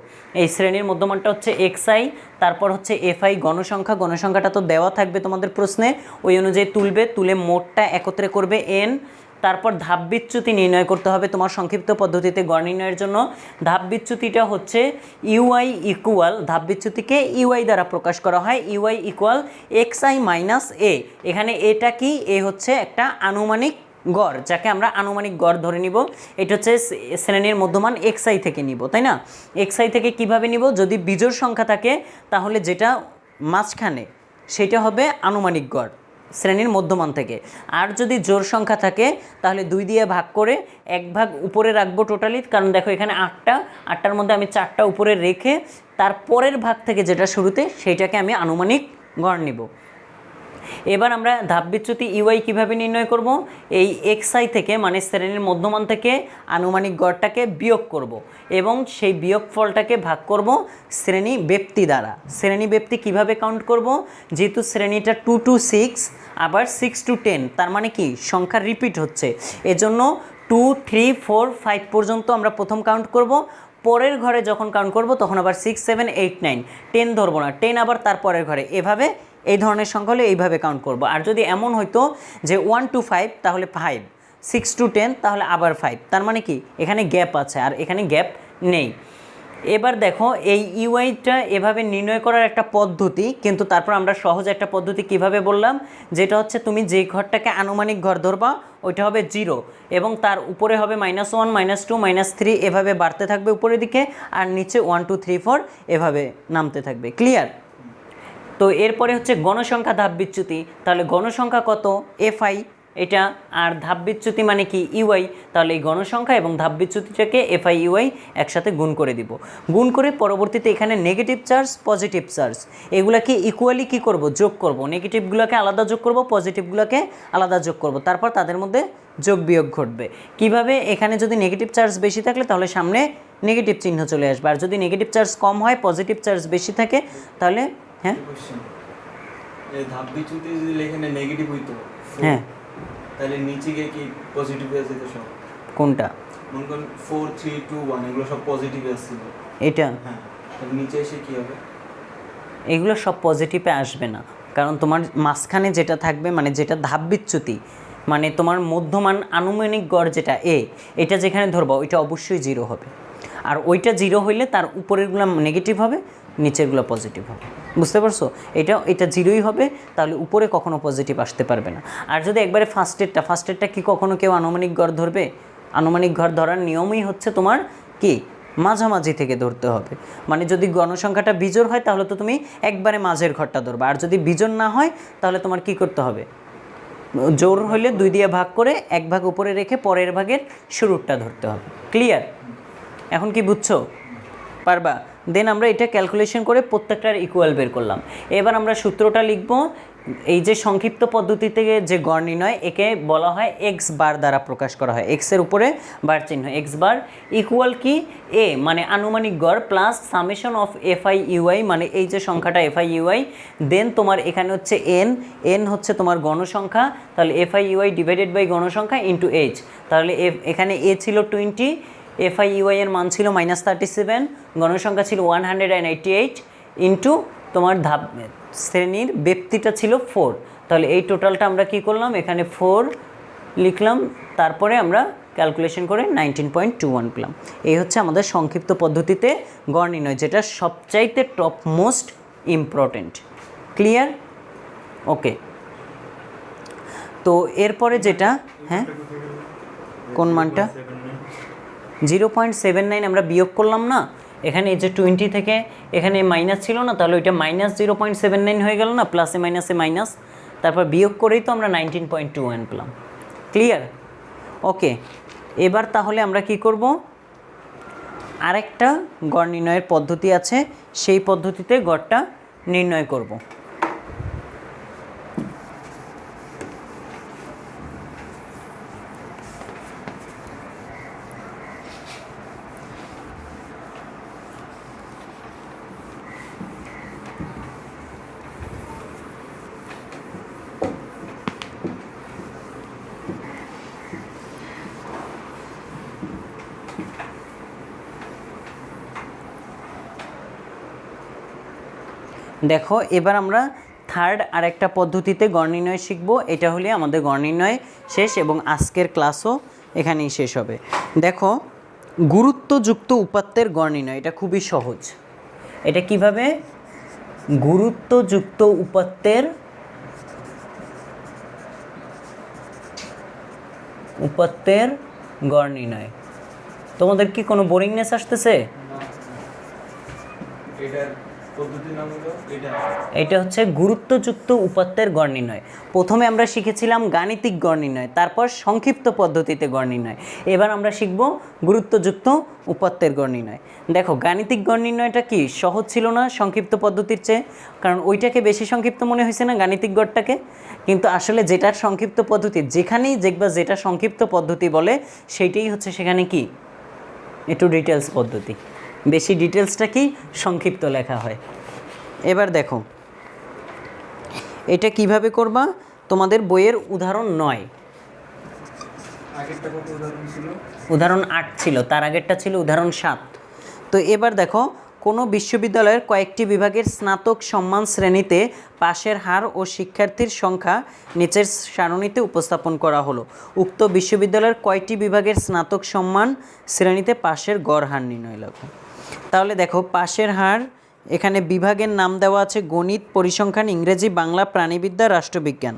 এই শ্রেণীর মধ্যমানটা হচ্ছে xi, তারপর হচ্ছে fi গণসংখ্যা। গণসংখ্যাটা তো দেওয়া থাকবে তোমাদের প্রশ্নে, ওই অনুযায়ী তুলবে, তুলে মোটটা একত্রে করবে n। তারপর ধাপ বিচ্যুতি নির্ণয় করতে হবে তোমার সংক্ষিপ্ত পদ্ধতিতে গড় নির্ণয়ের জন্য। ধাপ বিচ্যুতিটা হচ্ছে ইউআই ইকুয়াল, ধাপ বিচ্যুতিকে ইউআই দ্বারা প্রকাশ করা হয়, ইউআই ইকুয়াল xi মাইনাস এ। এখানে এটা কি? এ হচ্ছে একটা আনুমানিক গড়, যাকে আমরা আনুমানিক গড় ধরে নিব। এটা হচ্ছে শ্রেণীর মধ্যমান xi থেকে নিব, তাই না? xi থেকে কিভাবে নিব? যদি বিজোড় সংখ্যা থাকে তাহলে যেটা মাঝখানে সেটা হবে আনুমানিক গড় শ্রেণীর মধ্যমান থেকে। আর যদি জোড় সংখ্যা থাকে তাহলে 2 দিয়ে ভাগ করে 1 ভাগ উপরে রাখবো টোটালি, কারণ দেখো এখানে 8টার মধ্যে আমি 4টা উপরে রেখে তারপরের ভাগ থেকে যেটা শুরুতে সেইটাকে আমি আনুমানিক গড় নিব। এবার আমরা ধাপ বিচ্যুতি ইউআই কীভাবে নির্ণয় করব? এই xi থেকে মানে শ্রেণীর মধ্যমান থেকে আনুমানিক গড়টাকে বিয়োগ করব এবং সেই বিয়োগফলটাকে ভাগ করব শ্রেণী ব্যক্তি দ্বারা। শ্রেণী ব্যক্তি কিভাবে কাউন্ট করব? যেহেতু শ্রেণীটা 2 to 6 আবার 6 to 10, তার মানে কি সংখ্যা রিপিট হচ্ছে, এজন্য 2, 3, 4, 5 পর্যন্ত আমরা প্রথম কাউন্ট করব। পরের ঘরে যখন কাউন্ট করব তখন আবার 6, 7, 8, 9, 10 ধরবো না, 10 আবার তার পরের ঘরে, এভাবে এই ধরনের সংখ্যা হলে এইভাবে কাউন্ট করব। আর যদি এমন হইতো যে 1 to 5 তাহলে 5, 6 to 10 তাহলে আবার 5, তার মানে কি এখানে গ্যাপ আছে আর এখানে গ্যাপ নেই। এবার দেখো এই ইউআইটা এভাবে নির্ণয় করার একটা পদ্ধতি, কিন্তু তারপর আমরা সহজ একটা পদ্ধতি কিভাবে বললাম, যেটা হচ্ছে তুমি যে ঘরটাকে আনুমানিক ঘর ধরবা ওইটা হবে 0 এবং তার উপরে হবে -1, -2, -3 এভাবে বাড়তে থাকবে উপরের দিকে, আর নিচে 1, 2, 3, 4 এভাবে নামতে থাকবে। ক্লিয়ার? তো এরপরে হচ্ছে গণসংখ্যা ধাপ বিচ্যুতি। তাহলে গণসংখ্যা কত? fi এটা, আর ধাপ বিচ্যুতি মানে কি? ইউআই। তাহলে এই গণসংখ্যা এবং ধাপ বিচ্যুতিটাকে fi ইউআই একসাথে গুণ করে দিব। গুণ করে পরবর্তীতে এখানে নেগেটিভ চার্জ, পজিটিভ চার্জ এগুলাকে ইকুয়ালি কি করব? যোগ করব। নেগেটিভগুলোকে আলাদা যোগ করব, পজিটিভগুলোকে আলাদা যোগ করব, তারপর তাদের মধ্যে যোগ বিয়োগ ঘটবে। কিভাবে? এখানে যদি নেগেটিভ চার্জ বেশি থাকলে তাহলে সামনে নেগেটিভ চিহ্ন চলে আসবে, আর যদি নেগেটিভ চার্জ কম হয়, পজিটিভ চার্জ বেশি থাকে তাহলে হ্যাঁ এই ধাপ বিচ্যুতি যদি এখানে নেগেটিভ হইতো, হ্যাঁ তাহলে নিচে গিয়ে কি পজিটিভ হয়ে যেত সব? কোনটা? মনে করুন 4, 3, 2, 1 এগুলো সব পজিটিভ আসছিল। এটা হ্যাঁ, তাহলে নিচে এসে কি হবে? এগুলো সব পজিটিভে আসবে না, কারণ তোমার মাঝখানে যেটা থাকবে মানে যেটা ধাপ বিচ্যুতি মানে তোমার মধ্যমান আনুমানিক গড় যেটা এটা যেখানে ধরবা ওইটা অবশ্যই 0 হবে। আর ওইটা 0 হইলে তার উপরেরগুলো নেগেটিভ হবে, নিচেরগুলো পজিটিভ হবে। বুঝতে পারছো? এটা 0ই হবে, তাহলে উপরে কখনো পজিটিভ আসতে পারবে না। আর যদি একবারে ফার্স্টেরটা কি কখনো কেউ আনুমানিক গড় ধরবে? আনুমানিক গড় ধরার নিয়মই হচ্ছে তোমার কি মাঝামাঝি থেকে ধরতে হবে। মানে যদি গণসংখ্যাটা বিজোড় হয় তাহলে তো তুমি একবারে মাঝের ঘরটা ধরবে, আর যদি বিজোড় না হয় তাহলে তোমার কি করতে হবে? জোর হইলে 2 দিয়ে ভাগ করে 1 ভাগ উপরে রেখে পরের ভাগের শুরুরটা ধরতে হবে। ক্লিয়ার? এখন কি বুঝছো? পারবা? দেন আমরা এটা ক্যালকুলেশন করে প্রত্যেকটার ইকুয়াল বের করলাম। এবার আমরা সূত্রটা লিখব। এই যে সংক্ষিপ্ত পদ্ধতিতে যে গড় নির্ণয়, একে বলা হয় এক্স বার দ্বারা প্রকাশ করা হয়। এক্সের উপরে বার চিহ্ন, এক্স বার ইকুয়াল কি এ মানে আনুমানিক গড় plus summation of FI UI মানে এই যে সংখ্যাটা এফআই ইউআই, দেন তোমার এখানে হচ্ছে এন হচ্ছে তোমার গণসংখ্যা, তাহলে এফআই ইউআই ডিভাইডেড বাই গণসংখ্যা ইন্টু এইচ। তাহলে এখানে এ ছিল 20, এফআই ইউআই এর মান ছিল -37, গণসংখ্যা ছিল 188 ইন্টু তোমার শ্রেণীর ব্যক্তিটা ছিল 4। তাহলে এই টোটালটা আমরা কি করলাম? এখানে 4 লিখলাম, তারপরে আমরা ক্যালকুলেশন করে 19.21 পেলাম। এই হচ্ছে আমাদের সংক্ষিপ্ত পদ্ধতিতে গড় নির্ণয়, যেটা সবচাইতে টপ মোস্ট ইম্পর্টেন্ট। ক্লিয়ার? ওকে। তো এরপরে যেটা, হ্যাঁ কোন মানটা? 0.79 আমরা বিয়োগ করলাম না, এখানে এই যে 20 থেকে এখানে মাইনাস ছিল না, তাহলে ওইটা -0.79 হয়ে গেল না, প্লাসে মাইনাসে মাইনাস, তারপর বিয়োগ করেই তো আমরা 19.21 পেলাম। ক্লিয়ার? ওকে। এবার তাহলে আমরা কি করব? আরেকটা গড় নির্ণয়ের পদ্ধতি আছে, সেই পদ্ধতিতে গড়টা নির্ণয় করব। দেখো, এবার আমরা থার্ড আরেকটা পদ্ধতিতে গড় নির্ণয় শিখব। এটা হলে আমাদের গড় নির্ণয় শেষ এবং আজকের ক্লাসও এখানেই শেষ হবে। দেখো, গুরুত্বযুক্ত উপাত্তের গড় নির্ণয়, এটা খুবই সহজ। এটা কিভাবে? গুরুত্বযুক্ত উপাত্তের গড় নির্ণয়। তোমাদের কি কোনো বোরিংনেস আসতেছে? এটা হচ্ছে গুরুত্বযুক্ত উপাত্তের গড় নির্ণয়। প্রথমে আমরা শিখেছিলাম গাণিতিক গড় নির্ণয়, তারপর সংক্ষিপ্ত পদ্ধতিতে গড় নির্ণয়। এবার আমরা শিখব গুরুত্বযুক্ত উপাত্তের গড় নির্ণয়। দেখো, গাণিতিক গড় নির্ণয়টা কি সহজ ছিল না সংক্ষিপ্ত পদ্ধতির চেয়ে? কারণ ওইটাকে বেশি সংক্ষিপ্ত মনে হয়েছে না গাণিতিক গড়টাকে? কিন্তু আসলে যেটার সংক্ষিপ্ত পদ্ধতি, যেখানেই দেখবা যেটা সংক্ষিপ্ত পদ্ধতি বলে সেইটাই হচ্ছে সেখানে কি একটু ডিটেলস পদ্ধতি। বেশি ডিটেলসটা কি সংক্ষিপ্ত লেখা হয়। এবার দেখো এটা কিভাবে করবা, তোমাদের বইয়ের উদাহরণ 9, উদাহরণ 8 ছিল, তার আগেরটা ছিল উদাহরণ 7। তো এবার দেখো, কোনো বিশ্ববিদ্যালয়ের কয়েকটি বিভাগের স্নাতক সম্মান শ্রেণীতে পাশের হার ও শিক্ষার্থীর সংখ্যা নিচের সারণীতে উপস্থাপন করা হলো। উক্ত বিশ্ববিদ্যালয়ের কয়টি বিভাগের স্নাতক সম্মান শ্রেণীতে পাশের গড় হার নির্ণয় লেখো। তাহলে দেখো, পাশের হার এখানে বিভাগের নাম দেওয়া আছে গণিত, পরিসংখ্যান, ইংরেজি, বাংলা, প্রাণীবিদ্যা, রাষ্ট্রবিজ্ঞান।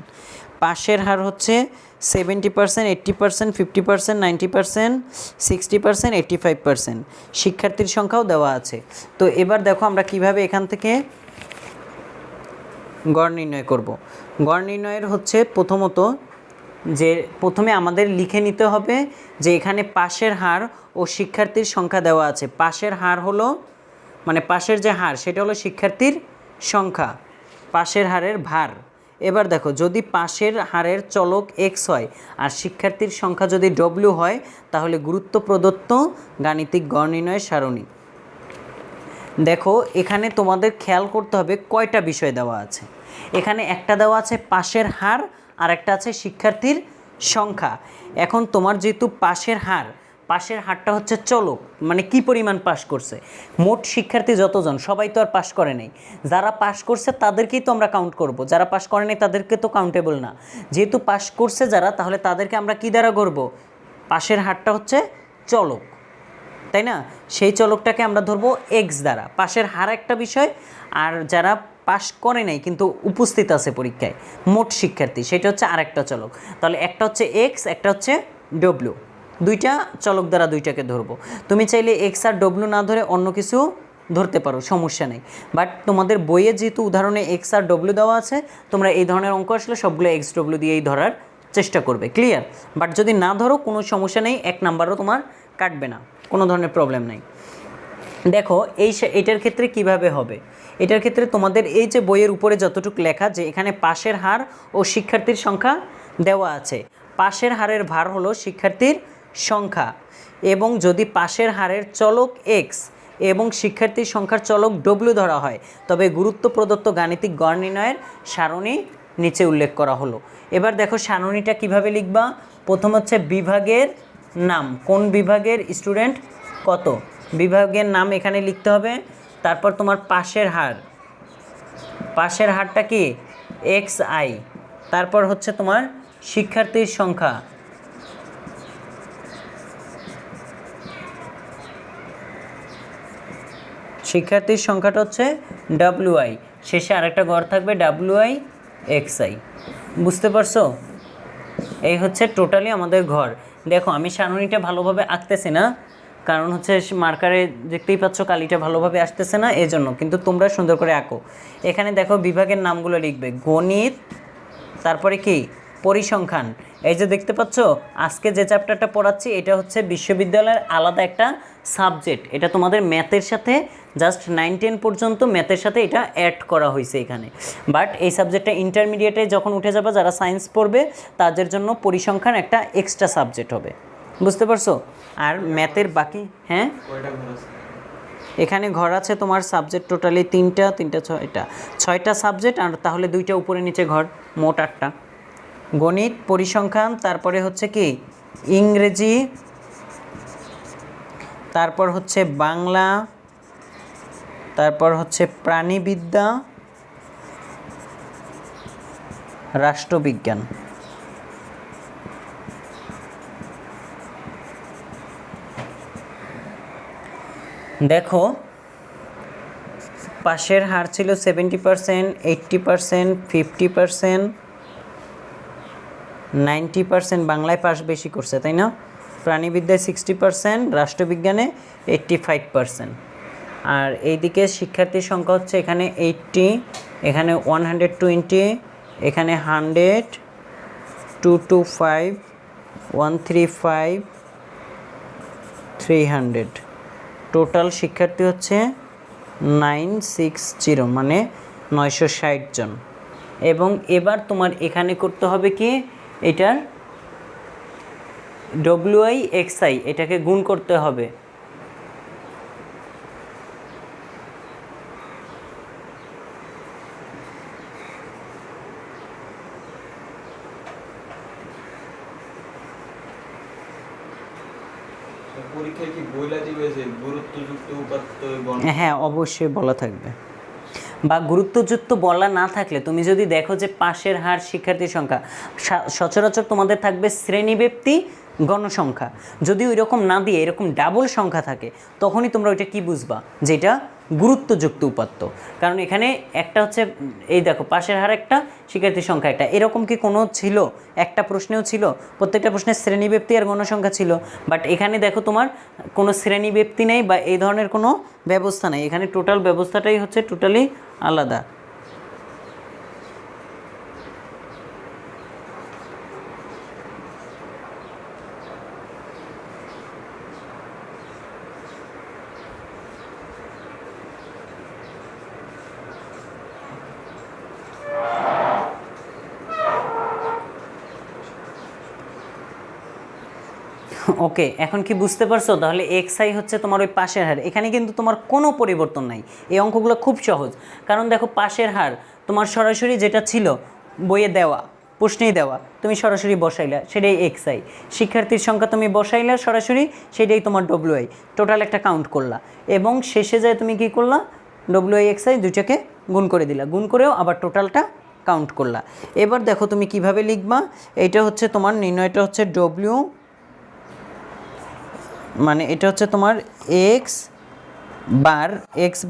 পাশের হার হচ্ছে 70%, 80%, 50%, 90%, 60%, 85%। শিক্ষার্থীর সংখ্যাও দেওয়া আছে। তো এবার দেখো আমরা কিভাবে এখান থেকে গড় নির্ণয় করব। গড় নির্ণয়ের হচ্ছে প্রথমে আমাদের লিখে নিতে হবে যে এখানে পাশের হার ও শিক্ষার্থীর সংখ্যা দেওয়া আছে। পাশের হার হলো মানে পাশের যে হার সেটা হলো শিক্ষার্থীর সংখ্যা, পাশের হারের ভার। এবার দেখো, যদি পাশের হারের চলক এক্স হয় আর শিক্ষার্থীর সংখ্যা যদি ডব্লিউ হয়, তাহলে গুরুত্ব প্রদত্ত গাণিতিক গড় নির্ণয়ের সারণী। দেখো, এখানে তোমাদের খেয়াল করতে হবে কয়টা বিষয় দেওয়া আছে। এখানে একটা দেওয়া আছে পাশের হার আর একটা আছে শিক্ষার্থীর সংখ্যা। এখন তোমার যেহেতু পাশের হারটা হচ্ছে চলক, মানে কি পরিমাণ পাস করছে। মোট শিক্ষার্থী যতজন, সবাই তো আর পাস করে নাই, যারা পাস করছে তাদেরকেই তো আমরা কাউন্ট করব, যারা পাস করে নাই তাদেরকে তো কাউন্টেবল না। যেহেতু পাস করছে যারা, তাহলে তাদেরকে আমরা কি দ্বারা করব, পাশের হারটা হচ্ছে চলক, তাই না? সেই চলকটাকে আমরা ধরবো এক্স দ্বারা। পাশের হার একটা বিষয়, আর যারা পাস করে নাই কিন্তু উপস্থিত আছে পরীক্ষায় মোট শিক্ষার্থী, সেটা হচ্ছে আরেকটা চলক। তাহলে একটা হচ্ছে এক্স, একটা হচ্ছে ডব্লিউ, দুইটা চলক দ্বারা দুইটাকে ধরবো। তুমি চাইলে এক্স আর ডব্লিউ না ধরে অন্য কিছু ধরতে পারো, সমস্যা নেই। বাট তোমাদের বইয়ে যেহেতু উদাহরণে এক্স আর ডব্লিউ দেওয়া আছে, তোমরা এই ধরনের অঙ্ক আসলে সবগুলো এক্স ডব্লিউ দিয়েই ধরার চেষ্টা করবে, ক্লিয়ার? বাট যদি না ধরো কোনো সমস্যা নেই, 1 নাম্বারও তোমার কাটবে না, কোনো ধরনের প্রবলেম নেই। দেখো এটার ক্ষেত্রে কিভাবে হবে, এটার ক্ষেত্রে তোমাদের এই যে বইয়ের উপরে যতটুকু লেখা যে এখানে পাশের হার ও শিক্ষার্থীর সংখ্যা দেওয়া আছে, পাশের হারের ভার হলো শিক্ষার্থীর সংখ্যা, এবং যদি পাশের হারের চলক এক্স এবং শিক্ষার্থীর সংখ্যার চলক ডব্লিউ ধরা হয়, তবে গুরুত্ব প্রদত্ত গাণিতিক গড় নির্ণয়ের সারণী নিচে উল্লেখ করা হলো। এবার দেখো সারণীটা কিভাবে লিখবা। প্রথম হচ্ছে বিভাগের নাম, কোন বিভাগের স্টুডেন্ট কত, বিভাগের নাম এখানে লিখতে হবে। তারপর তোমার পাশের হার, পাশের হারটা কি এক্স আই। তারপর হচ্ছে তোমার শিক্ষার্থীর সংখ্যা, শিক্ষার্থীর সংখ্যাটা হচ্ছে ডাব্লিউ আই, শেষে আরেকটা ঘর থাকবে ডাব্লিউ আই এক্স আই। বুঝতে পারছো? এই হচ্ছে টোটালি আমাদের ঘর। দেখো আমি সারণীটা ভালোভাবে আঁকতেছি না, কারণ হচ্ছে মার্কারে দেখতেই পাচ্ছ কালিটা ভালোভাবে আসতেছে না, এই জন্য। কিন্তু তোমরা সুন্দর করে আঁকো। এখানে দেখো বিভাগের নামগুলো লিখবে, গণিত, তারপরে কি পরিসংখ্যান। এই যে দেখতে পাচ্ছ আজকে যে চ্যাপ্টারটা পড়াচ্ছি এটা হচ্ছে বিশ্ববিদ্যালয়ের আলাদা একটা সাবজেক্ট, এটা তোমাদের ম্যাথের সাথে জাস্ট 9-10 পর্যন্ত ম্যাথের সাথে এটা অ্যাড করা হয়েছে এখানে। বাট এই সাবজেক্টটা ইন্টারমিডিয়েটে যখন উঠে যাবে, যারা সায়েন্স পড়বে তাদের জন্য পরিসংখ্যান একটা এক্সট্রা সাবজেক্ট হবে। বুঝতে পারছো? আর ম্যাথের বাকি, হ্যাঁ এখানে ঘর আছে তোমার সাবজেক্ট টোটালি 3টা 6টা সাবজেক্ট, আর তাহলে 2টা উপরে নিচে ঘর, মোট 8টা। গণিত, পরিসংখ্যান, তারপরে হচ্ছে কি ইংরেজি, তারপর হচ্ছে বাংলা, তারপর হচ্ছে প্রাণীবিদ্যা, রাষ্ট্রবিজ্ঞান। দেখো পাশের হার ছিল 70%, 80%, 50%, 90%। বাংলায় পাস বেশি করছে, তাই না? প্রাণীবিদ্যায় 60%, রাষ্ট্রবিজ্ঞানে 85%। আর এইদিকে শিক্ষার্থীর সংখ্যা হচ্ছে এখানে 80, এখানে 120, এখানে 100, 225, 135, 300। টোটাল শিক্ষার্থী হচ্ছে 960, মানে 960 জন। এবং এবার তোমার এখানে করতে হবে কি, এটার ডব্লিউআই এক্সআই এটাকে গুণ করতে হবে। পরীক্ষায় কি বইলা দিবে যে গুরুত্বযুক্ত উপাত্ত গণ? হ্যাঁ অবশ্যই বলা থাকবে, বা গুরুত্বযুক্ত বলা না থাকলে তুমি যদি দেখো যে পাশের হার শিক্ষার্থীর সংখ্যা, সচরাচর তোমাদের থাকবে শ্রেণীব্যাপ্তি গণসংখ্যা। যদি ওই রকম না দিয়ে এরকম ডাবল সংখ্যা থাকে, তখনই তোমরা ওইটা কি বুঝবা, যেটা গুরুত্বযুক্ত উপাত্ত। কারণ এখানে একটা হচ্ছে, এই দেখো পাশের হার একটা, শিক্ষার্থীর সংখ্যা একটা, এরকম কি কোনো ছিল? একটা প্রশ্নেও ছিল, প্রত্যেকটা প্রশ্নের শ্রেণীব্যাপ্তি আর গণসংখ্যা ছিল। বাট এখানে দেখো তোমার কোনো শ্রেণীব্যাপ্তি নেই বা এই ধরনের কোনো ব্যবস্থা নেই, এখানে টোটাল ব্যবস্থাটাই হচ্ছে টোটালি আলাদা। ওকে, এখন কি বুঝতে পারছো? তাহলে এক্সআই হচ্ছে তোমার ওই পাশের হার, এখানে কিন্তু তোমার কোনো পরিবর্তন নাই। এই অঙ্কগুলো খুব সহজ, কারণ দেখো পাশের হার তোমার সরাসরি যেটা ছিল বইয়ে দেওয়া, প্রশ্নেই দেওয়া, তুমি সরাসরি বসাইলা, সেটাই এক্সআই। শিক্ষার্থীর সংখ্যা তুমি বসাইলা সরাসরি, সেটাই তোমার ডব্লিউআই। টোটাল একটা কাউন্ট করলা এবং শেষে যায় তুমি কী করলা, ডব্লিউআই এক্সআই দুইটাকে গুণ করে দিলা, গুণ করেও আবার টোটালটা কাউন্ট করলা। এবার দেখো তুমি কিভাবে লিখবা, এইটা হচ্ছে তোমার নির্ণয়টা হচ্ছে ডব্লিউ, মানে এটা হচ্ছে তোমার এক্স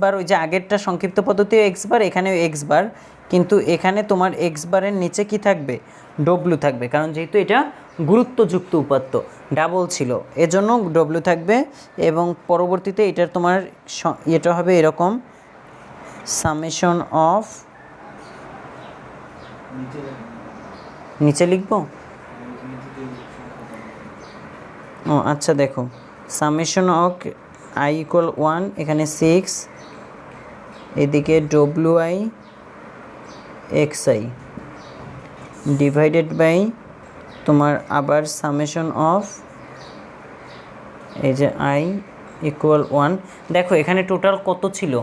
বার ওই যে আগেরটা সংক্ষিপ্ত পদ্ধতি এক্স বার, এখানেও এক্স বার, কিন্তু এখানে তোমার এক্স বারের নিচে কি থাকবে, ডব্লিউ থাকবে, কারণ যেহেতু এটা গুরুত্বযুক্ত উপাত্ত ডাবল ছিল এজন্য ডব্লিউ থাকবে। এবং পরবর্তীতে এটার তোমার এটা হবে এরকম, সামেশন অফ, নিচে লিখবো, ও আচ্ছা দেখো, সামেশন অফ আই ইকুয়াল 1, এখানে 6, এদিকে ডব্লিউআই এক্সআই ডিভাইডেড বাই তোমার আবার সামেশন অফ এই যে আই ইকুয়াল 1। দেখো এখানে টোটাল কত ছিল,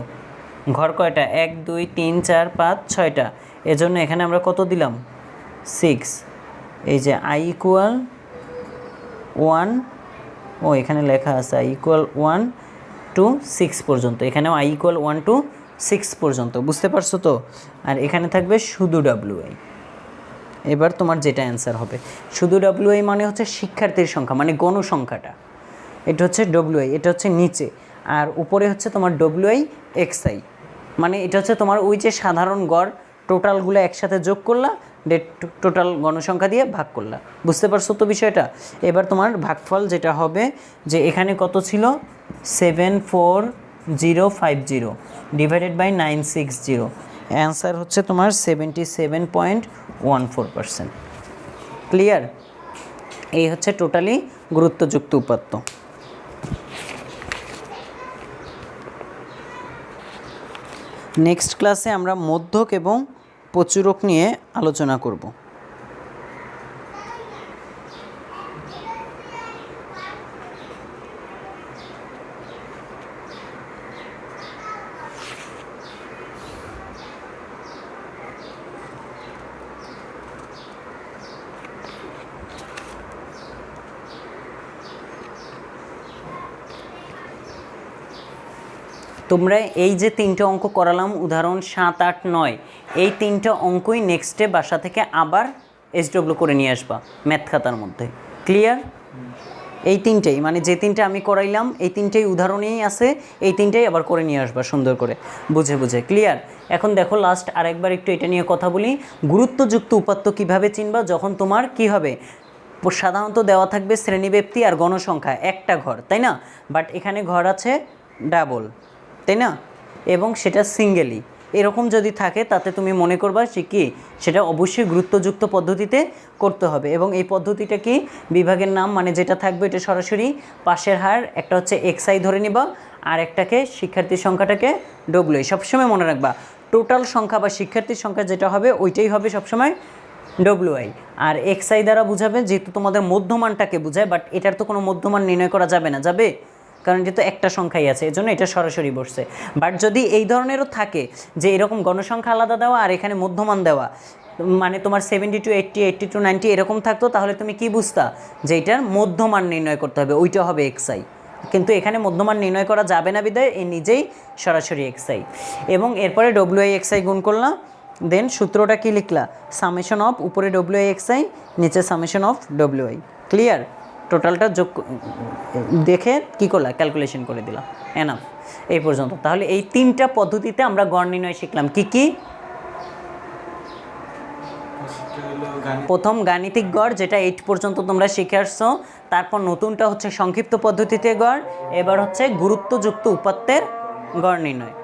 ঘর কয়টা, 1 2 3 4 5 6টা, এজন্য এখানে আমরা কত দিলাম, 6। এই যে আই ইকুয়াল 1, ও এখানে লেখা আছে আই ইকুয়াল 1 to 6 পর্যন্ত, এখানেও আই ইকুয়াল 1 to 6 পর্যন্ত, বুঝতে পারছো তো। আর এখানে থাকবে শুধু ডাব্লিউআই। এবার তোমার যেটা অ্যান্সার হবে, শুধু ডাব্লিউআই মানে হচ্ছে শিক্ষার্থীর সংখ্যা, মানে গণসংখ্যাটা, এটা হচ্ছে ডব্লিউআই, এটা হচ্ছে নিচে, আর উপরে হচ্ছে তোমার ডব্লিউআই এক্সআই, মানে এটা হচ্ছে তোমার ওই যে সাধারণ গড়, টোটালগুলো একসাথে যোগ করলা, টোটাল গণসংখ্যা দিয়ে ভাগ করলা, বুঝতে পারছো তো বিষয়টা। এবার তোমার ভাগফল যেটা হবে, যে এখানে কত ছিল, 74050 ডিভাইডেড বাই 960, অ্যান্সার হচ্ছে তোমার 77.14%। ক্লিয়ার? এই হচ্ছে টোটালি গুরুত্বযুক্ত উপাত্ত। নেক্সট ক্লাসে আমরা মধ্যক এবং প্রচুরক নিয়ে আলোচনা করব। তোমরা এই যে 3টে অঙ্ক করালাম, উদাহরণ 7 8 9, এই 3টে অঙ্কই নেক্সটে বাসা থেকে আবার এসডব্লিউ করে নিয়ে আসবা ম্যাথ খাতার মধ্যে। ক্লিয়ার? এই 3টেই, মানে যে 3টে আমি করাইলাম এই 3টেই উদাহরণেই আছে, এই 3টেই আবার করে নিয়ে আসবা সুন্দর করে বুঝে বুঝে। ক্লিয়ার? এখন দেখো লাস্ট আরেকবার একটু এটা নিয়ে কথা বলি, গুরুত্বযুক্ত উপাত্ত কিভাবে চিনবা, যখন তোমার কি হবে, সাধারণত দেওয়া থাকবে শ্রেণীব্যাপ্তি আর গণসংখ্যা একটা ঘর, তাই না, বাট এখানে ঘর আছে ডাবল, তাই না, এবং সেটা সিঙ্গেলি, এরকম যদি থাকে তাতে তুমি মনে করবা সে কি, সেটা অবশ্যই গুরুত্বযুক্ত পদ্ধতিতে করতে হবে। এবং এই পদ্ধতিটা কি, বিভাগের নাম মানে যেটা থাকবে এটা সরাসরি পাশের হার, একটা হচ্ছে এক্সআই ধরে নিবা, আর একটাকে শিক্ষার্থীর সংখ্যাটাকে ডব্লিউআই। সবসময় মনে রাখবা টোটাল সংখ্যা বা শিক্ষার্থীর সংখ্যা যেটা হবে ওইটাই হবে সবসময় ডব্লিউআই, আর এক্সআই দ্বারা বুঝাবে, যেহেতু তোমাদের মধ্যমানটাকে বোঝায়, বাট এটার তো কোনো মধ্যমান নির্ণয় করা যাবে না, যাবে, কারণ যেহেতু একটা সংখ্যাই আছে, এজন্য এটা সরাসরি বসছে। বাট যদি এই ধরনেরও থাকে যে এরকম গণসংখ্যা আলাদা দেওয়া আর এখানে মধ্যমান দেওয়া, মানে তোমার 70 to 80 80 to 90 এরকম থাকতো, তাহলে তুমি কি বুঝতা যে এটার মধ্যমান নির্ণয় করতে হবে, ওইটা হবে এক্সআই। কিন্তু এখানে মধ্যমান নির্ণয় করা যাবে না বিধায় এই নিজেই সরাসরি এক্সআই। এবং এরপরে ডব্লিউআই এক্সআই গুণ করলাম, দেন সূত্রটা কি লিখলা, সামেশন অফ উপরে ডব্লিউআই এক্সআই, নিচে সামেশন অফ ডব্লিউআই। ক্লিয়ার? টোটালটা যোগ দেখে কি করলা, ক্যালকুলেশন করে দিলাম, এনাফ এই পর্যন্ত। তাহলে এই 3টা পদ্ধতিতে আমরা গড় নির্ণয় শিখলাম। কি কি? প্রথম গাণিতিক গড়, যেটা 8 পর্যন্ত তোমরা শিখে আসছো, তারপর নতুনটা হচ্ছে সংক্ষিপ্ত পদ্ধতিতে গড়, এবার হচ্ছে গুরুত্বযুক্ত উপাত্তের গড় নির্ণয়।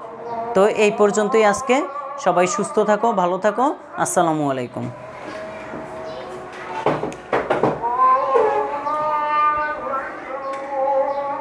তো এই পর্যন্তই আজকে, সবাই সুস্থ থাকো, ভালো থাকো, আসসালামু আলাইকুম।